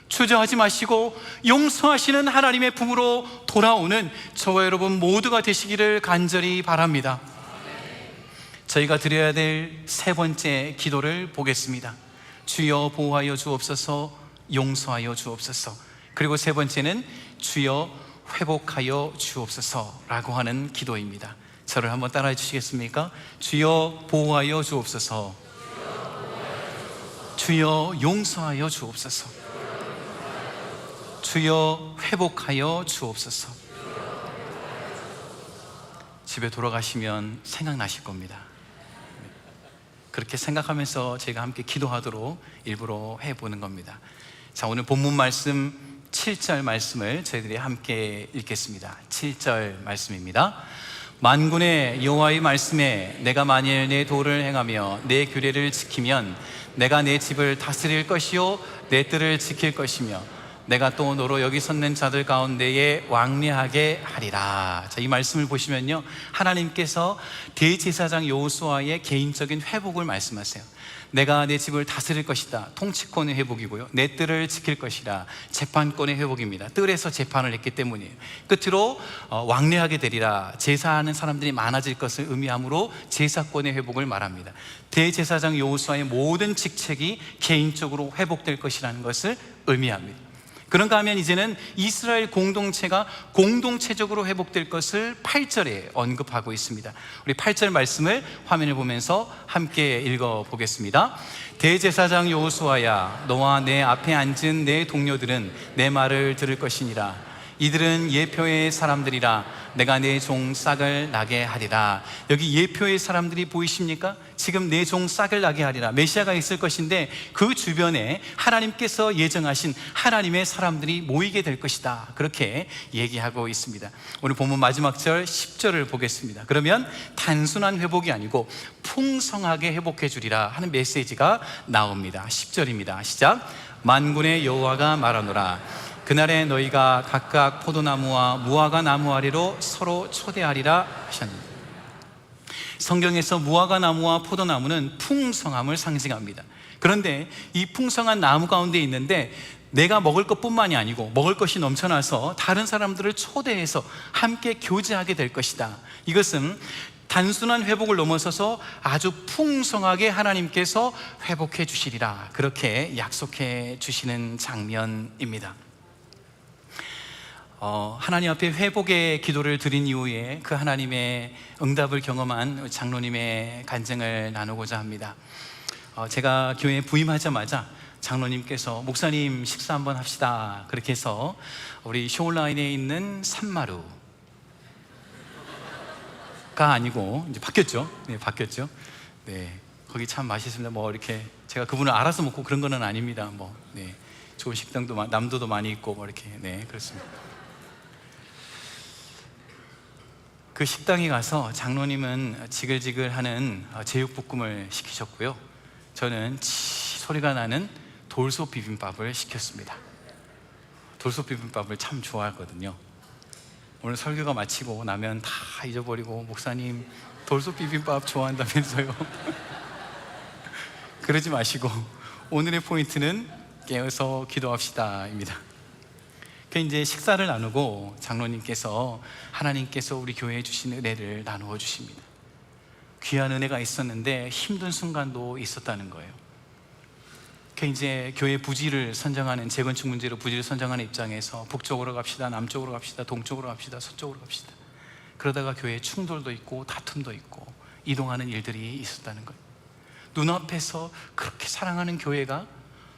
주저하지 마시고 용서하시는 하나님의 품으로 돌아오는 저와 여러분 모두가 되시기를 간절히 바랍니다. 저희가 드려야 될 세 번째 기도를 보겠습니다. 주여 보호하여 주옵소서, 용서하여 주옵소서. 그리고 세 번째는 주여 회복하여 주옵소서라고 하는 기도입니다. 저를 한번 따라해 주시겠습니까? 주여 보호하여 주옵소서, 주여 용서하여 주옵소서, 주여 회복하여 주옵소서. 집에 돌아가시면 생각나실 겁니다. 그렇게 생각하면서 제가 함께 기도하도록 일부러 해보는 겁니다. 자, 오늘 본문 말씀 7절 말씀을 저희들이 함께 읽겠습니다. 7절 말씀입니다. 만군의 여호와의 말씀에 내가 만일 내 도를 행하며 내 규례를 지키면 내가 내 집을 다스릴 것이요 내 뜰을 지킬 것이며 내가 또 너로 여기 섰는 자들 가운데에 왕래하게 하리라. 자, 이 말씀을 보시면요, 하나님께서 대제사장 여호수아의 개인적인 회복을 말씀하세요. 내가 내 집을 다스릴 것이다. 통치권의 회복이고요, 내 뜰을 지킬 것이라. 재판권의 회복입니다. 뜰에서 재판을 했기 때문이에요. 끝으로 왕래하게 되리라. 제사하는 사람들이 많아질 것을 의미하므로 제사권의 회복을 말합니다. 대제사장 여호수아의 모든 직책이 개인적으로 회복될 것이라는 것을 의미합니다. 그런가 하면 이제는 이스라엘 공동체가 공동체적으로 회복될 것을 8절에 언급하고 있습니다. 우리 8절 말씀을 화면을 보면서 함께 읽어보겠습니다. 대제사장 여호수아야, 너와 내 앞에 앉은 내 동료들은 내 말을 들을 것이니라. 이들은 예표의 사람들이라. 내가 내 종 싹을 나게 하리라. 여기 예표의 사람들이 보이십니까? 지금 내 종 싹을 나게 하리라. 메시아가 있을 것인데 그 주변에 하나님께서 예정하신 하나님의 사람들이 모이게 될 것이다. 그렇게 얘기하고 있습니다. 오늘 본문 마지막 절 10절을 보겠습니다. 그러면 단순한 회복이 아니고 풍성하게 회복해 주리라 하는 메시지가 나옵니다. 10절입니다. 시작. 만군의 여호와가 말하노라. 그날에 너희가 각각 포도나무와 무화과 나무 아래로 서로 초대하리라 하셨습니다. 성경에서 무화과 나무와 포도나무는 풍성함을 상징합니다. 그런데 이 풍성한 나무 가운데 있는데 내가 먹을 것뿐만이 아니고 먹을 것이 넘쳐나서 다른 사람들을 초대해서 함께 교제하게 될 것이다. 이것은 단순한 회복을 넘어서서 아주 풍성하게 하나님께서 회복해 주시리라, 그렇게 약속해 주시는 장면입니다. 하나님 앞에 회복의 기도를 드린 이후에 그 하나님의 응답을 경험한 장로님의 간증을 나누고자 합니다. 제가 교회에 부임하자마자 장로님께서 목사님 식사 한번 합시다, 그렇게 해서 우리 쇼라인에 있는 산마루가 아니고 이제 바뀌었죠. 네, 바뀌었죠. 네, 거기 참 맛있습니다. 뭐 이렇게 제가 그분을 알아서 먹고 그런 거는 아닙니다. 뭐, 네, 좋은 식당도 남도도 많이 있고 뭐 이렇게, 네, 그렇습니다. 그 식당에 가서 장로님은 지글지글하는 제육볶음을 시키셨고요, 저는 소리가 나는 돌솥 비빔밥을 시켰습니다. 돌솥 비빔밥을 참 좋아하거든요. 오늘 설교가 마치고 나면 다 잊어버리고 목사님 돌솥 비빔밥 좋아한다면서요. 그러지 마시고 오늘의 포인트는 깨어서 기도합시다입니다. 이제 식사를 나누고 장로님께서 하나님께서 우리 교회에 주신 은혜를 나누어 주십니다. 귀한 은혜가 있었는데 힘든 순간도 있었다는 거예요. 이제 교회 부지를 선정하는, 재건축 문제로 부지를 선정하는 입장에서 북쪽으로 갑시다, 남쪽으로 갑시다, 동쪽으로 갑시다, 서쪽으로 갑시다. 그러다가 교회에 충돌도 있고 다툼도 있고 이동하는 일들이 있었다는 거예요. 눈앞에서 그렇게 사랑하는 교회가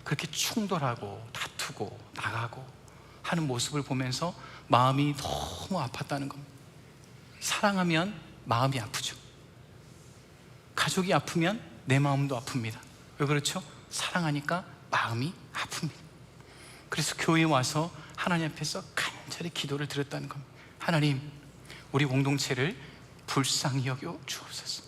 그렇게 충돌하고 다투고 나가고 하는 모습을 보면서 마음이 너무 아팠다는 겁니다. 사랑하면 마음이 아프죠. 가족이 아프면 내 마음도 아픕니다. 왜 그렇죠? 사랑하니까 마음이 아픕니다. 그래서 교회에 와서 하나님 앞에서 간절히 기도를 드렸다는 겁니다. 하나님, 우리 공동체를 불쌍히 여겨 주옵소서.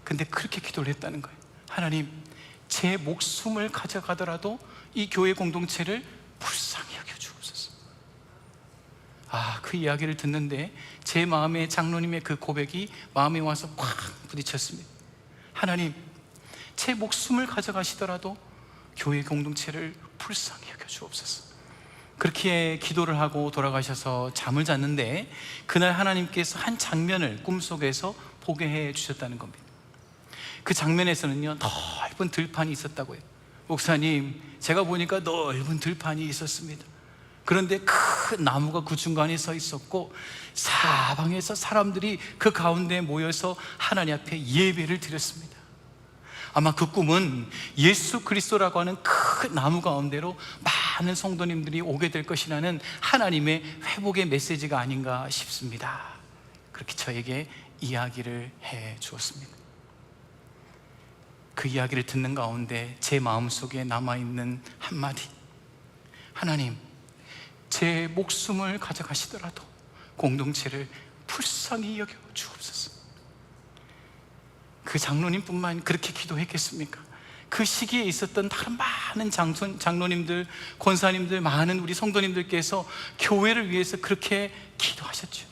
근데 그렇게 기도를 했다는 거예요. 하나님, 제 목숨을 가져가더라도 이 교회 공동체를 불쌍히 여겨 주옵소서. 그 이야기를 듣는데 제 마음에 장로님의 그 고백이 마음에 와서 꽉 부딪혔습니다. 하나님, 제 목숨을 가져가시더라도 교회 공동체를 불쌍히 여겨 주옵소서. 그렇게 기도를 하고 돌아가셔서 잠을 잤는데 그날 하나님께서 한 장면을 꿈속에서 보게 해 주셨다는 겁니다. 그 장면에서는요, 넓은 들판이 있었다고 해요. 목사님, 제가 보니까 넓은 들판이 있었습니다. 그런데 큰 나무가 그 중간에 서 있었고 사방에서 사람들이 그 가운데 모여서 하나님 앞에 예배를 드렸습니다. 아마 그 꿈은 예수 그리스도라고 하는 큰 나무 가운데로 많은 성도님들이 오게 될 것이라는 하나님의 회복의 메시지가 아닌가 싶습니다. 그렇게 저에게 이야기를 해 주었습니다. 그 이야기를 듣는 가운데 제 마음속에 남아있는 한마디, 하나님, 제 목숨을 가져가시더라도 공동체를 불쌍히 여겨 주옵소서. 그 장로님뿐만 그렇게 기도했겠습니까? 그 시기에 있었던 다른 많은 장로님들, 권사님들, 많은 우리 성도님들께서 교회를 위해서 그렇게 기도하셨죠.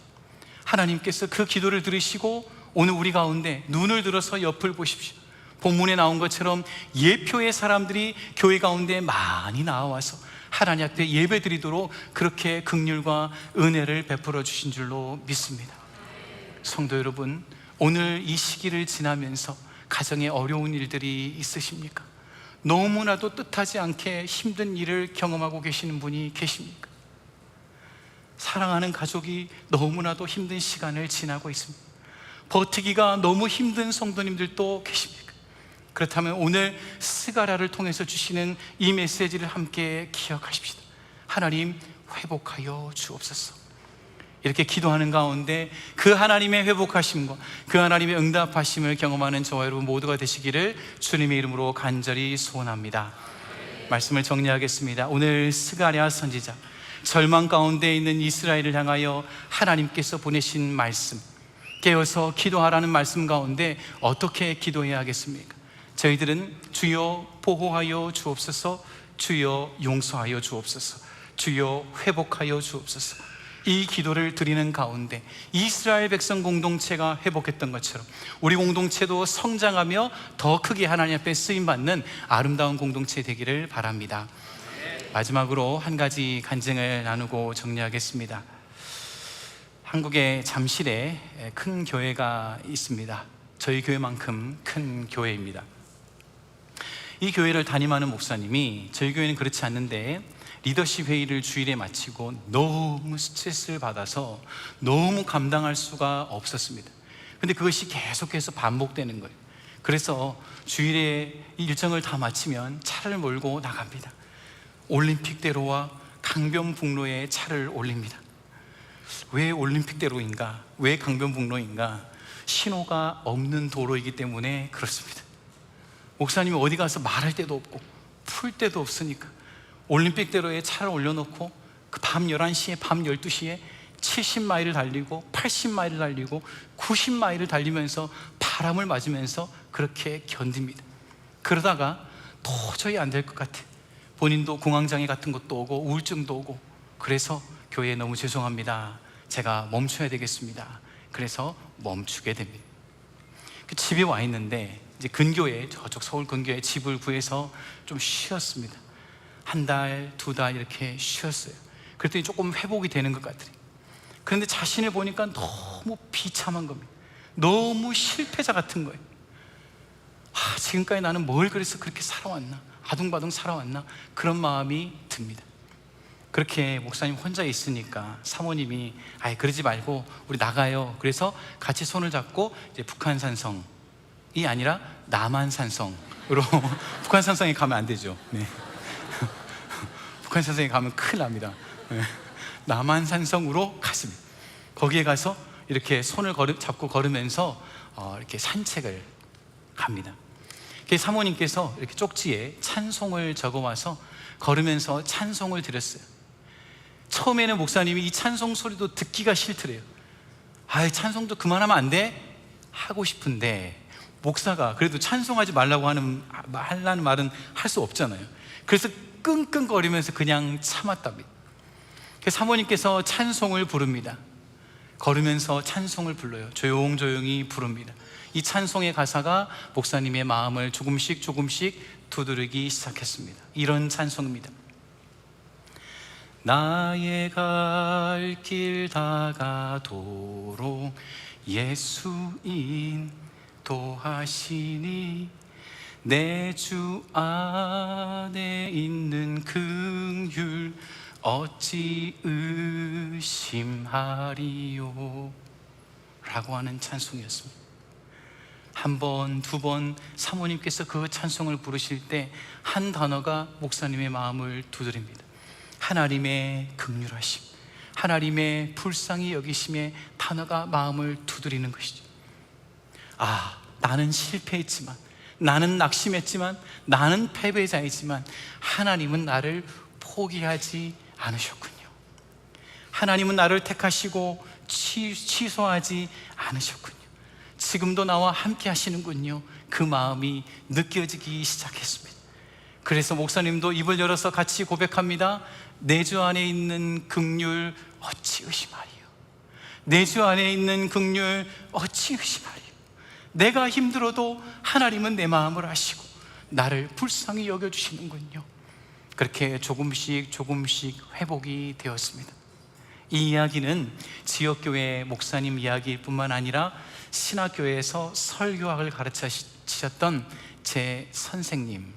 하나님께서 그 기도를 들으시고 오늘 우리 가운데 눈을 들어서 옆을 보십시오. 본문에 나온 것처럼 예표의 사람들이 교회 가운데 많이 나와서 하나님 앞에 예배드리도록 그렇게 긍휼과 은혜를 베풀어 주신 줄로 믿습니다. 성도 여러분, 오늘 이 시기를 지나면서 가정에 어려운 일들이 있으십니까? 너무나도 뜻하지 않게 힘든 일을 경험하고 계시는 분이 계십니까? 사랑하는 가족이 너무나도 힘든 시간을 지나고 있습니다. 버티기가 너무 힘든 성도님들도 계십니까? 그렇다면 오늘 스가랴를 통해서 주시는 이 메시지를 함께 기억하십시다. 하나님, 회복하여 주옵소서. 이렇게 기도하는 가운데 그 하나님의 회복하심과 그 하나님의 응답하심을 경험하는 저와 여러분 모두가 되시기를 주님의 이름으로 간절히 소원합니다. 말씀을 정리하겠습니다. 오늘 스가랴 선지자, 절망 가운데 있는 이스라엘을 향하여 하나님께서 보내신 말씀, 깨어서 기도하라는 말씀 가운데 어떻게 기도해야 하겠습니까? 저희들은 주여 보호하여 주옵소서, 주여 용서하여 주옵소서, 주여 회복하여 주옵소서, 이 기도를 드리는 가운데 이스라엘 백성 공동체가 회복했던 것처럼 우리 공동체도 성장하며 더 크게 하나님 앞에 쓰임받는 아름다운 공동체 되기를 바랍니다. 마지막으로 한 가지 간증을 나누고 정리하겠습니다. 한국의 잠실에 큰 교회가 있습니다. 저희 교회만큼 큰 교회입니다. 이 교회를 담임하는 목사님이, 저희 교회는 그렇지 않는데 리더십 회의를 주일에 마치고 너무 스트레스를 받아서 너무 감당할 수가 없었습니다. 근데 그것이 계속해서 반복되는 거예요. 그래서 주일에 일정을 다 마치면 차를 몰고 나갑니다. 올림픽대로와 강변북로에 차를 올립니다. 왜 올림픽대로인가? 왜 강변북로인가? 신호가 없는 도로이기 때문에 그렇습니다. 목사님이 어디 가서 말할 데도 없고 풀 데도 없으니까 올림픽대로에 차를 올려놓고 그 밤 11시에 밤 12시에 70마일을 달리고 80마일을 달리고 90마일을 달리면서 바람을 맞으면서 그렇게 견딥니다. 그러다가 도저히 안 될 것 같아. 본인도 공황장애 같은 것도 오고 우울증도 오고, 그래서 교회에 너무 죄송합니다, 제가 멈춰야 되겠습니다. 그래서 멈추게 됩니다. 그 집에 와 있는데 이제 근교에, 저쪽 서울 근교에 집을 구해서 좀 쉬었습니다. 한 달, 두 달 이렇게 쉬었어요. 그랬더니 조금 회복이 되는 것 같아요. 그런데 자신을 보니까 너무 비참한 겁니다. 너무 실패자 같은 거예요. 지금까지 나는 뭘 그래서 그렇게 살아왔나, 아둥바둥 살아왔나, 그런 마음이 듭니다. 그렇게 목사님 혼자 있으니까 사모님이 그러지 말고 우리 나가요. 그래서 같이 손을 잡고 이제 북한산성 아니라 남한산성으로 북한산성에 가면 안 되죠. 네. 북한산성에 가면 큰일 납니다. 네. 남한산성으로 갔습니다. 거기에 가서 이렇게 손을 잡고 걸으면서 이렇게 산책을 갑니다. 사모님께서 이렇게 쪽지에 찬송을 적어와서 걸으면서 찬송을 드렸어요. 처음에는 목사님이 이 찬송 소리도 듣기가 싫더래요. 찬송도 그만하면 안 돼? 하고 싶은데 목사가 그래도 찬송하지 말라고 하라는 말은 할 수 없잖아요. 그래서 끙끙거리면서 그냥 참았답니다. 사모님께서 찬송을 부릅니다. 걸으면서 찬송을 불러요. 조용조용히 부릅니다. 이 찬송의 가사가 목사님의 마음을 조금씩 두드리기 시작했습니다. 이런 찬송입니다. 나의 갈 길 다가도록 예수 인도하시니 내 주 안에 있는 긍휼 어찌 의심하리요 라고 하는 찬송이었습니다. 한 번, 두 번 사모님께서 그 찬송을 부르실 때 한 단어가 목사님의 마음을 두드립니다. 하나님의 긍휼하심, 하나님의 불쌍히 여기심의 단어가 마음을 두드리는 것이죠. 나는 실패했지만, 나는 낙심했지만, 나는 패배자이지만 하나님은 나를 포기하지 않으셨군요. 하나님은 나를 택하시고 취소하지 않으셨군요. 지금도 나와 함께 하시는군요. 그 마음이 느껴지기 시작했습니다. 그래서 목사님도 입을 열어서 같이 고백합니다. 내 주 안에 있는 긍휼 어찌 의심하리요. 내 주 안에 있는 긍휼 어찌 의심하리요. 내가 힘들어도 하나님은 내 마음을 아시고 나를 불쌍히 여겨주시는군요. 그렇게 조금씩 회복이 되었습니다. 이 이야기는 지역교회 목사님 이야기일 뿐만 아니라 신학교에서 설교학을 가르치셨던 제 선생님,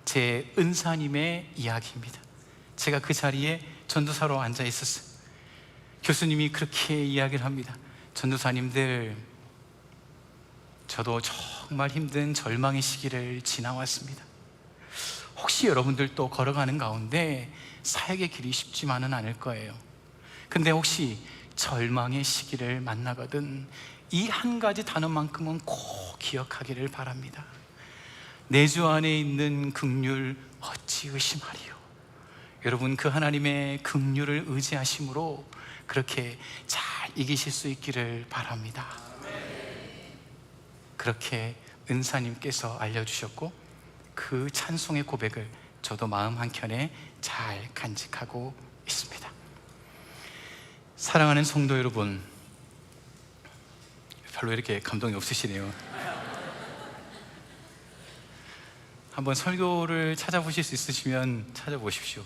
제 은사님의 이야기입니다. 제가 그 자리에 전도사로 앉아 있었어요. 교수님이 그렇게 이야기를 합니다. 전도사님들, 저도 정말 힘든 절망의 시기를 지나왔습니다. 혹시 여러분들도 걸어가는 가운데 사역의 길이 쉽지만은 않을 거예요. 근데 혹시 절망의 시기를 만나거든 이 한 가지 단어만큼은 꼭 기억하기를 바랍니다. 내 주 안에 있는 긍휼 어찌 의심하리요. 여러분, 그 하나님의 긍휼을 의지하심으로 그렇게 잘 이기실 수 있기를 바랍니다. 그렇게 은사님께서 알려주셨고 그 찬송의 고백을 저도 마음 한켠에 잘 간직하고 있습니다. 사랑하는 성도 여러분, 별로 이렇게 감동이 없으시네요. 한번 설교를 찾아보실 수 있으시면 찾아보십시오.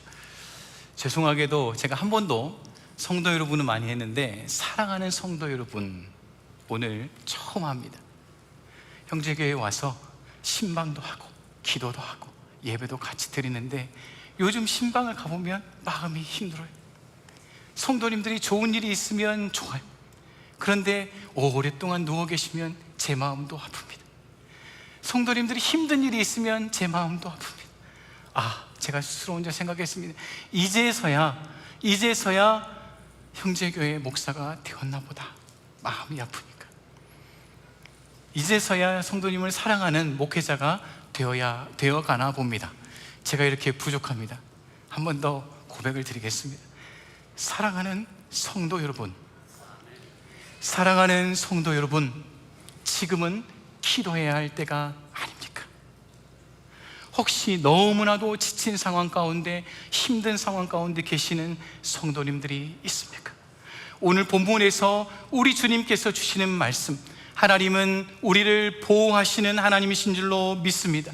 죄송하게도 제가 한 번도 성도 여러분은 많이 했는데 사랑하는 성도 여러분 오늘 처음 합니다. 형제교회에 와서 신방도 하고 기도도 하고 예배도 같이 드리는데 요즘 신방을 가보면 마음이 힘들어요. 성도님들이 좋은 일이 있으면 좋아요. 그런데 오랫동안 누워 계시면 제 마음도 아픕니다. 성도님들이 힘든 일이 있으면 제 마음도 아픕니다. 제가 스스로 혼자 생각했습니다. 이제서야 형제교회 목사가 되었나 보다. 마음이 아프니까. 이제서야 성도님을 사랑하는 목회자가 되어가나 봅니다. 제가 이렇게 부족합니다. 한 번 더 고백을 드리겠습니다. 사랑하는 성도 여러분, 사랑하는 성도 여러분, 지금은 기도해야 할 때가 아닙니까? 혹시 너무나도 지친 상황 가운데, 힘든 상황 가운데 계시는 성도님들이 있습니까? 오늘 본문에서 우리 주님께서 주시는 말씀, 하나님은 우리를 보호하시는 하나님이신 줄로 믿습니다.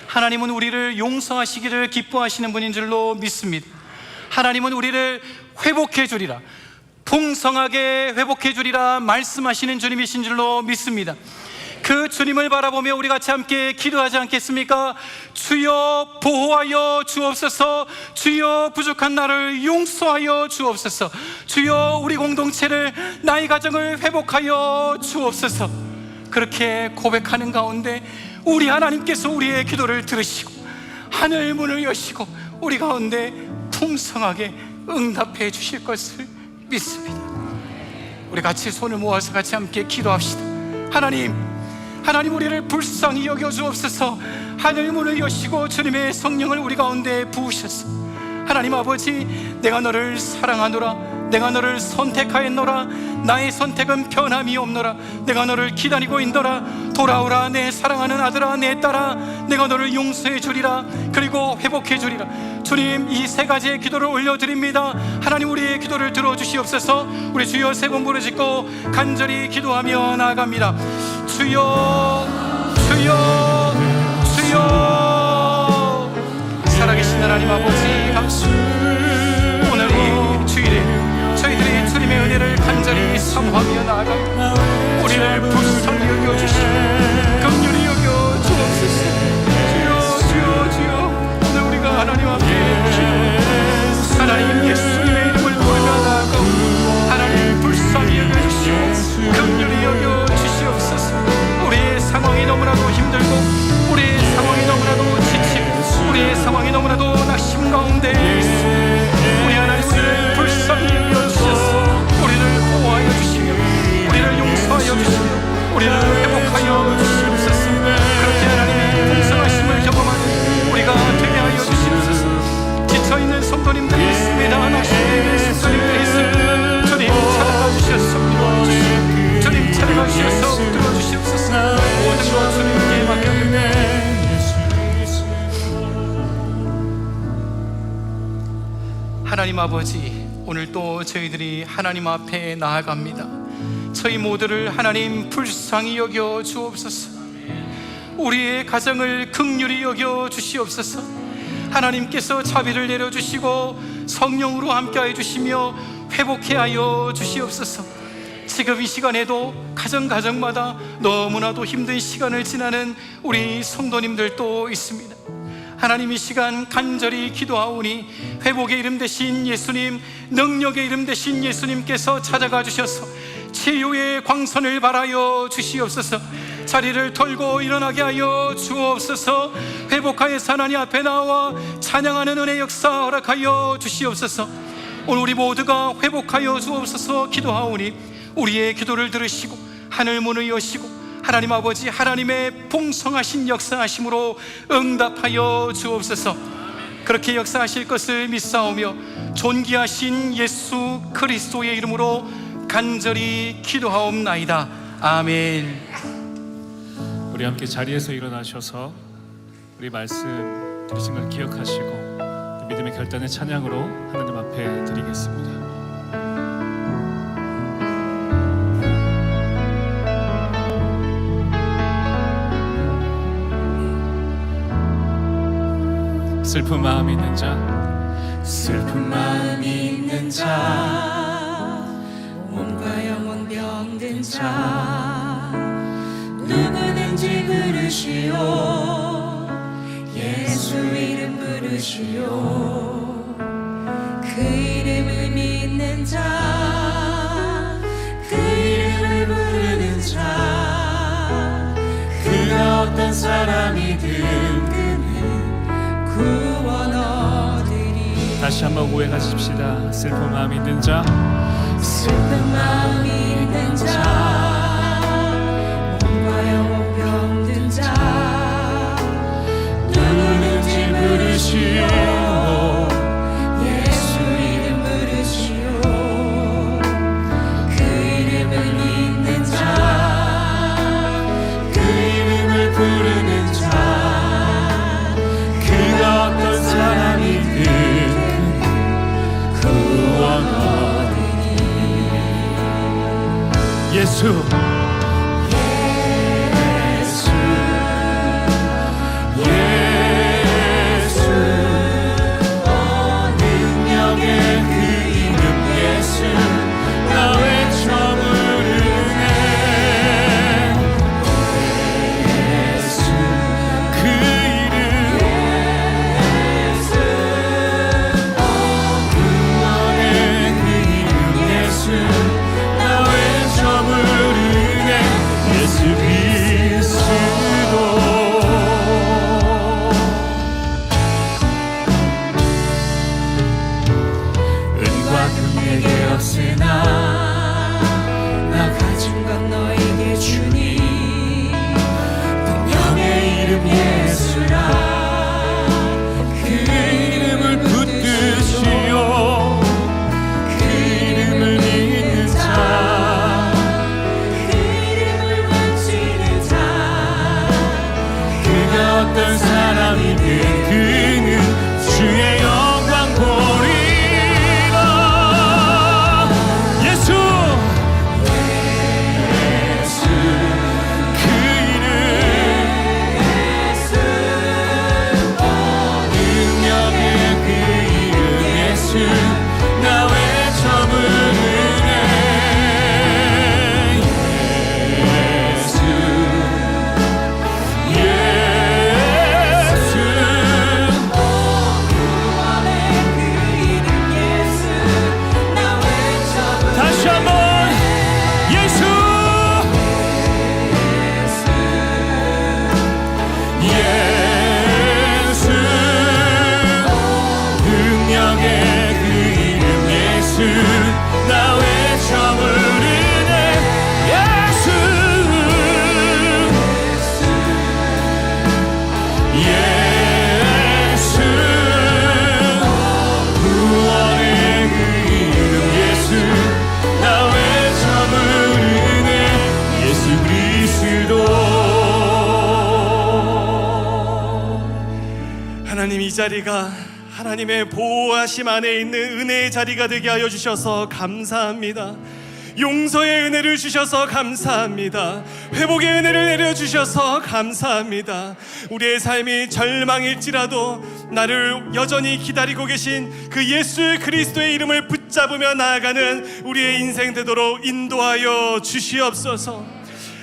하나님은 우리를 용서하시기를 기뻐하시는 분인 줄로 믿습니다. 하나님은 우리를 회복해 주리라, 풍성하게 회복해 주리라 말씀하시는 주님이신 줄로 믿습니다. 그 주님을 바라보며 우리 같이 함께 기도하지 않겠습니까? 주여 보호하여 주옵소서. 주여 부족한 나를 용서하여 주옵소서. 주여 우리 공동체를, 나의 가정을 회복하여 주옵소서. 그렇게 고백하는 가운데 우리 하나님께서 우리의 기도를 들으시고 하늘 문을 여시고 우리 가운데 풍성하게 응답해 주실 것을 믿습니다. 우리 같이 손을 모아서 같이 함께 기도합시다. 하나님 우리를 불쌍히 여겨 주옵소서. 하늘 문을 여시고 주님의 성령을 우리 가운데 부으셔서 하나님 아버지, 내가 너를 사랑하노라, 내가 너를 선택하였노라, 나의 선택은 변함이 없노라, 내가 너를 기다리고 있노라, 돌아오라 내 사랑하는 아들아 내 딸아, 내가 너를 용서해 주리라, 그리고 회복해 주리라. 주님, 이 세 가지의 기도를 올려드립니다. 하나님 우리의 기도를 들어주시옵소서. 우리 주여 세 번 부르짖고 간절히 기도하며 나아갑니다. 주여 주여 주여. 살아계신 하나님 아버지, 감사합니다. 오늘 이 주일에 저희들이 주님의 은혜를 간절히 사모하며 나아갑니다. 우리를 불쌍히 여겨주시고 긍휼히 여겨 주옵소서. 주여 주여 주여. 오늘 우리가 하나님 앞에 기도, 하나님 예수님의 이름을 부르며 나아가고 하나님 불쌍히 여겨주시고 긍휼히 여겨주시옵소서. 우리의 상황이 너무나도 힘들고 우리의 상황이 너무나도 지치고 우리의 상황이 너무나도 낙심 가운데 있습니다. 우리 하나님 우리를 불쌍히 여겨주셔서 우리를 보호하여 주시며 우리를 용서하여 주시며 우리를 회복하여 주시옵소서. 그렇게 하나님의 풍성하심을 경험하는 우리가 되게 하여 주시옵소서. 지쳐있는 성도님들이 있습니다. 낙심되어 있는 성도님들이 있습니다. 주님 찾아가 주셔서 주님 찾아가 주셔서 들어주시옵소서. 모든 것 주님께 맡겨드립니다. 하나님 아버지, 오늘 또 저희들이 하나님 앞에 나아갑니다. 저희 모두를 하나님 불쌍히 여겨 주옵소서. 우리의 가정을 긍휼히 여겨 주시옵소서. 하나님께서 자비를 내려주시고 성령으로 함께하여 주시며 회복해 하여 주시옵소서. 지금 이 시간에도 가정마다 너무나도 힘든 시간을 지나는 우리 성도님들도 있습니다. 하나님, 이 시간 간절히 기도하오니 회복의 이름 되신 예수님, 능력의 이름 되신 예수님께서 찾아가 주셔서 치유의 광선을 발하여 주시옵소서. 자리를 털고 일어나게 하여 주옵소서. 회복하여서 하나님 앞에 나와 찬양하는 은혜 역사 허락하여 주시옵소서. 오늘 우리 모두가 회복하여 주옵소서 기도하오니 우리의 기도를 들으시고 하늘 문을 여시고 하나님 아버지, 하나님의 풍성하신 역사하심으로 응답하여 주옵소서. 그렇게 역사하실 것을 믿사오며 존귀하신 예수 그리스도의 이름으로 간절히 기도하옵나이다. 아멘. 우리 함께 자리에서 일어나셔서 우리 말씀 들으신 걸 기억하시고 믿음의 결단의 찬양으로 하나님 앞에 드리겠습니다. 슬픈 마음 있는 자, 슬픈 마음 있는 자, 몸과 영혼 병든 자, 누구든지 부르시오. 예수 이름 부르시오. 그 이름을 믿는 자, 그 이름을 부르는 자, 그가 어떤 사람이든 구원 얻으리. 다시 한번 고백하십시다. 슬픈 마음 있는 자, 슬픈 마음 있는 자, 몸과 영혼 병든 자, 누구든지 부르시오. 예수 이름 부르시오. 그 이름을 믿는 자, 그 이름을 부르는 자, 그가 어떤 사람이든 구원 얻으리. 예수, 능력의 그 이름 예수, 나 외쳐 부르네. 예수, 그 이름, 예수, 구원의 그 이름 예수, 나 외쳐 부르네. 어떤 사람이든 그는 주의 영광 보리라. 예수 그 이름 능력의 그 이름 예수 나 외쳐 부르네. 예수 예수 다시 한번 예수 예수 능력의 그 이름 예수 나 외쳐 부르네. 예수 예수 구원의 그 이름 예수 나 외쳐 부르네. 예수 그리스도. 하나님, 이 자리가 하나님의 보호하심 안에 있는 은혜의 자리가 되게 하여 주셔서 감사합니다. 용서의 은혜를 주셔서 감사합니다. 회복의 은혜를 내려주셔서 감사합니다. 우리의 삶이 절망일지라도 나를 여전히 기다리고 계신 그 예수 그리스도의 이름을 붙잡으며 나아가는 우리의 인생 되도록 인도하여 주시옵소서.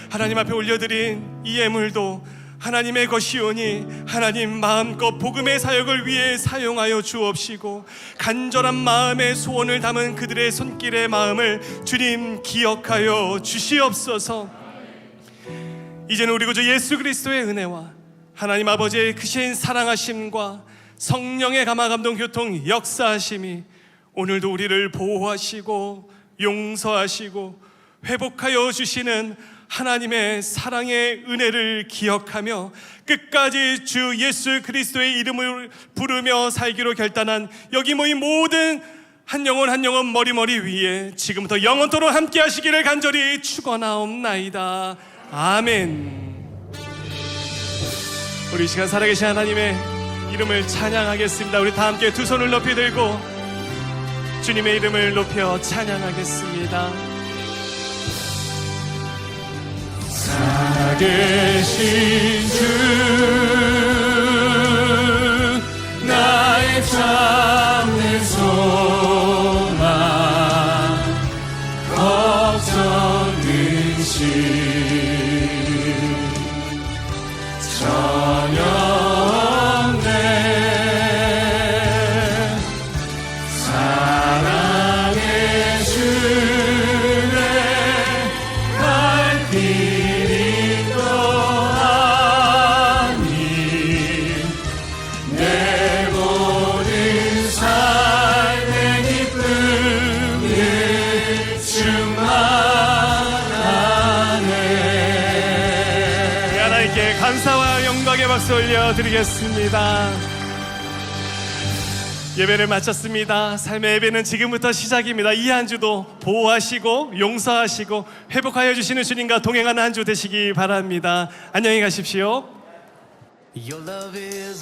하나님 앞에 올려드린 이 예물도 하나님의 것이오니 하나님 마음껏 복음의 사역을 위해 사용하여 주옵시고, 간절한 마음의 소원을 담은 그들의 손길의 마음을 주님 기억하여 주시옵소서. 이제는 우리 구주 예수 그리스도의 은혜와 하나님 아버지의 크신 사랑하심과 성령의 감화감동 교통 역사하심이 오늘도 우리를 보호하시고 용서하시고 회복하여 주시는 하나님의 사랑의 은혜를 기억하며 끝까지 주 예수 그리스도의 이름을 부르며 살기로 결단한 여기 모인 모든 한 영혼 한 영혼 머리머리 위에 지금부터 영원토록 함께 하시기를 간절히 축원하옵나이다. 아멘. 우리 이 시간 살아계신 하나님의 이름을 찬양하겠습니다. 우리 다 함께 두 손을 높이 들고 주님의 이름을 높여 찬양하겠습니다. 살아계신 주 나의 참는 소망 걱정 근심 전혀 없네. 사랑의 주내 갈 길이 또 아니 내 모든 삶의 기쁨을 충만하네. 하나님께 감사와 영광의 박수 올려드리겠습니다. 예배를 마쳤습니다. 삶의 예배는 지금부터 시작입니다. 이 한 주도 보호하시고 용서하시고 회복하여 주시는 주님과 동행하는 한 주 되시기 바랍니다. 안녕히 가십시오. Your love is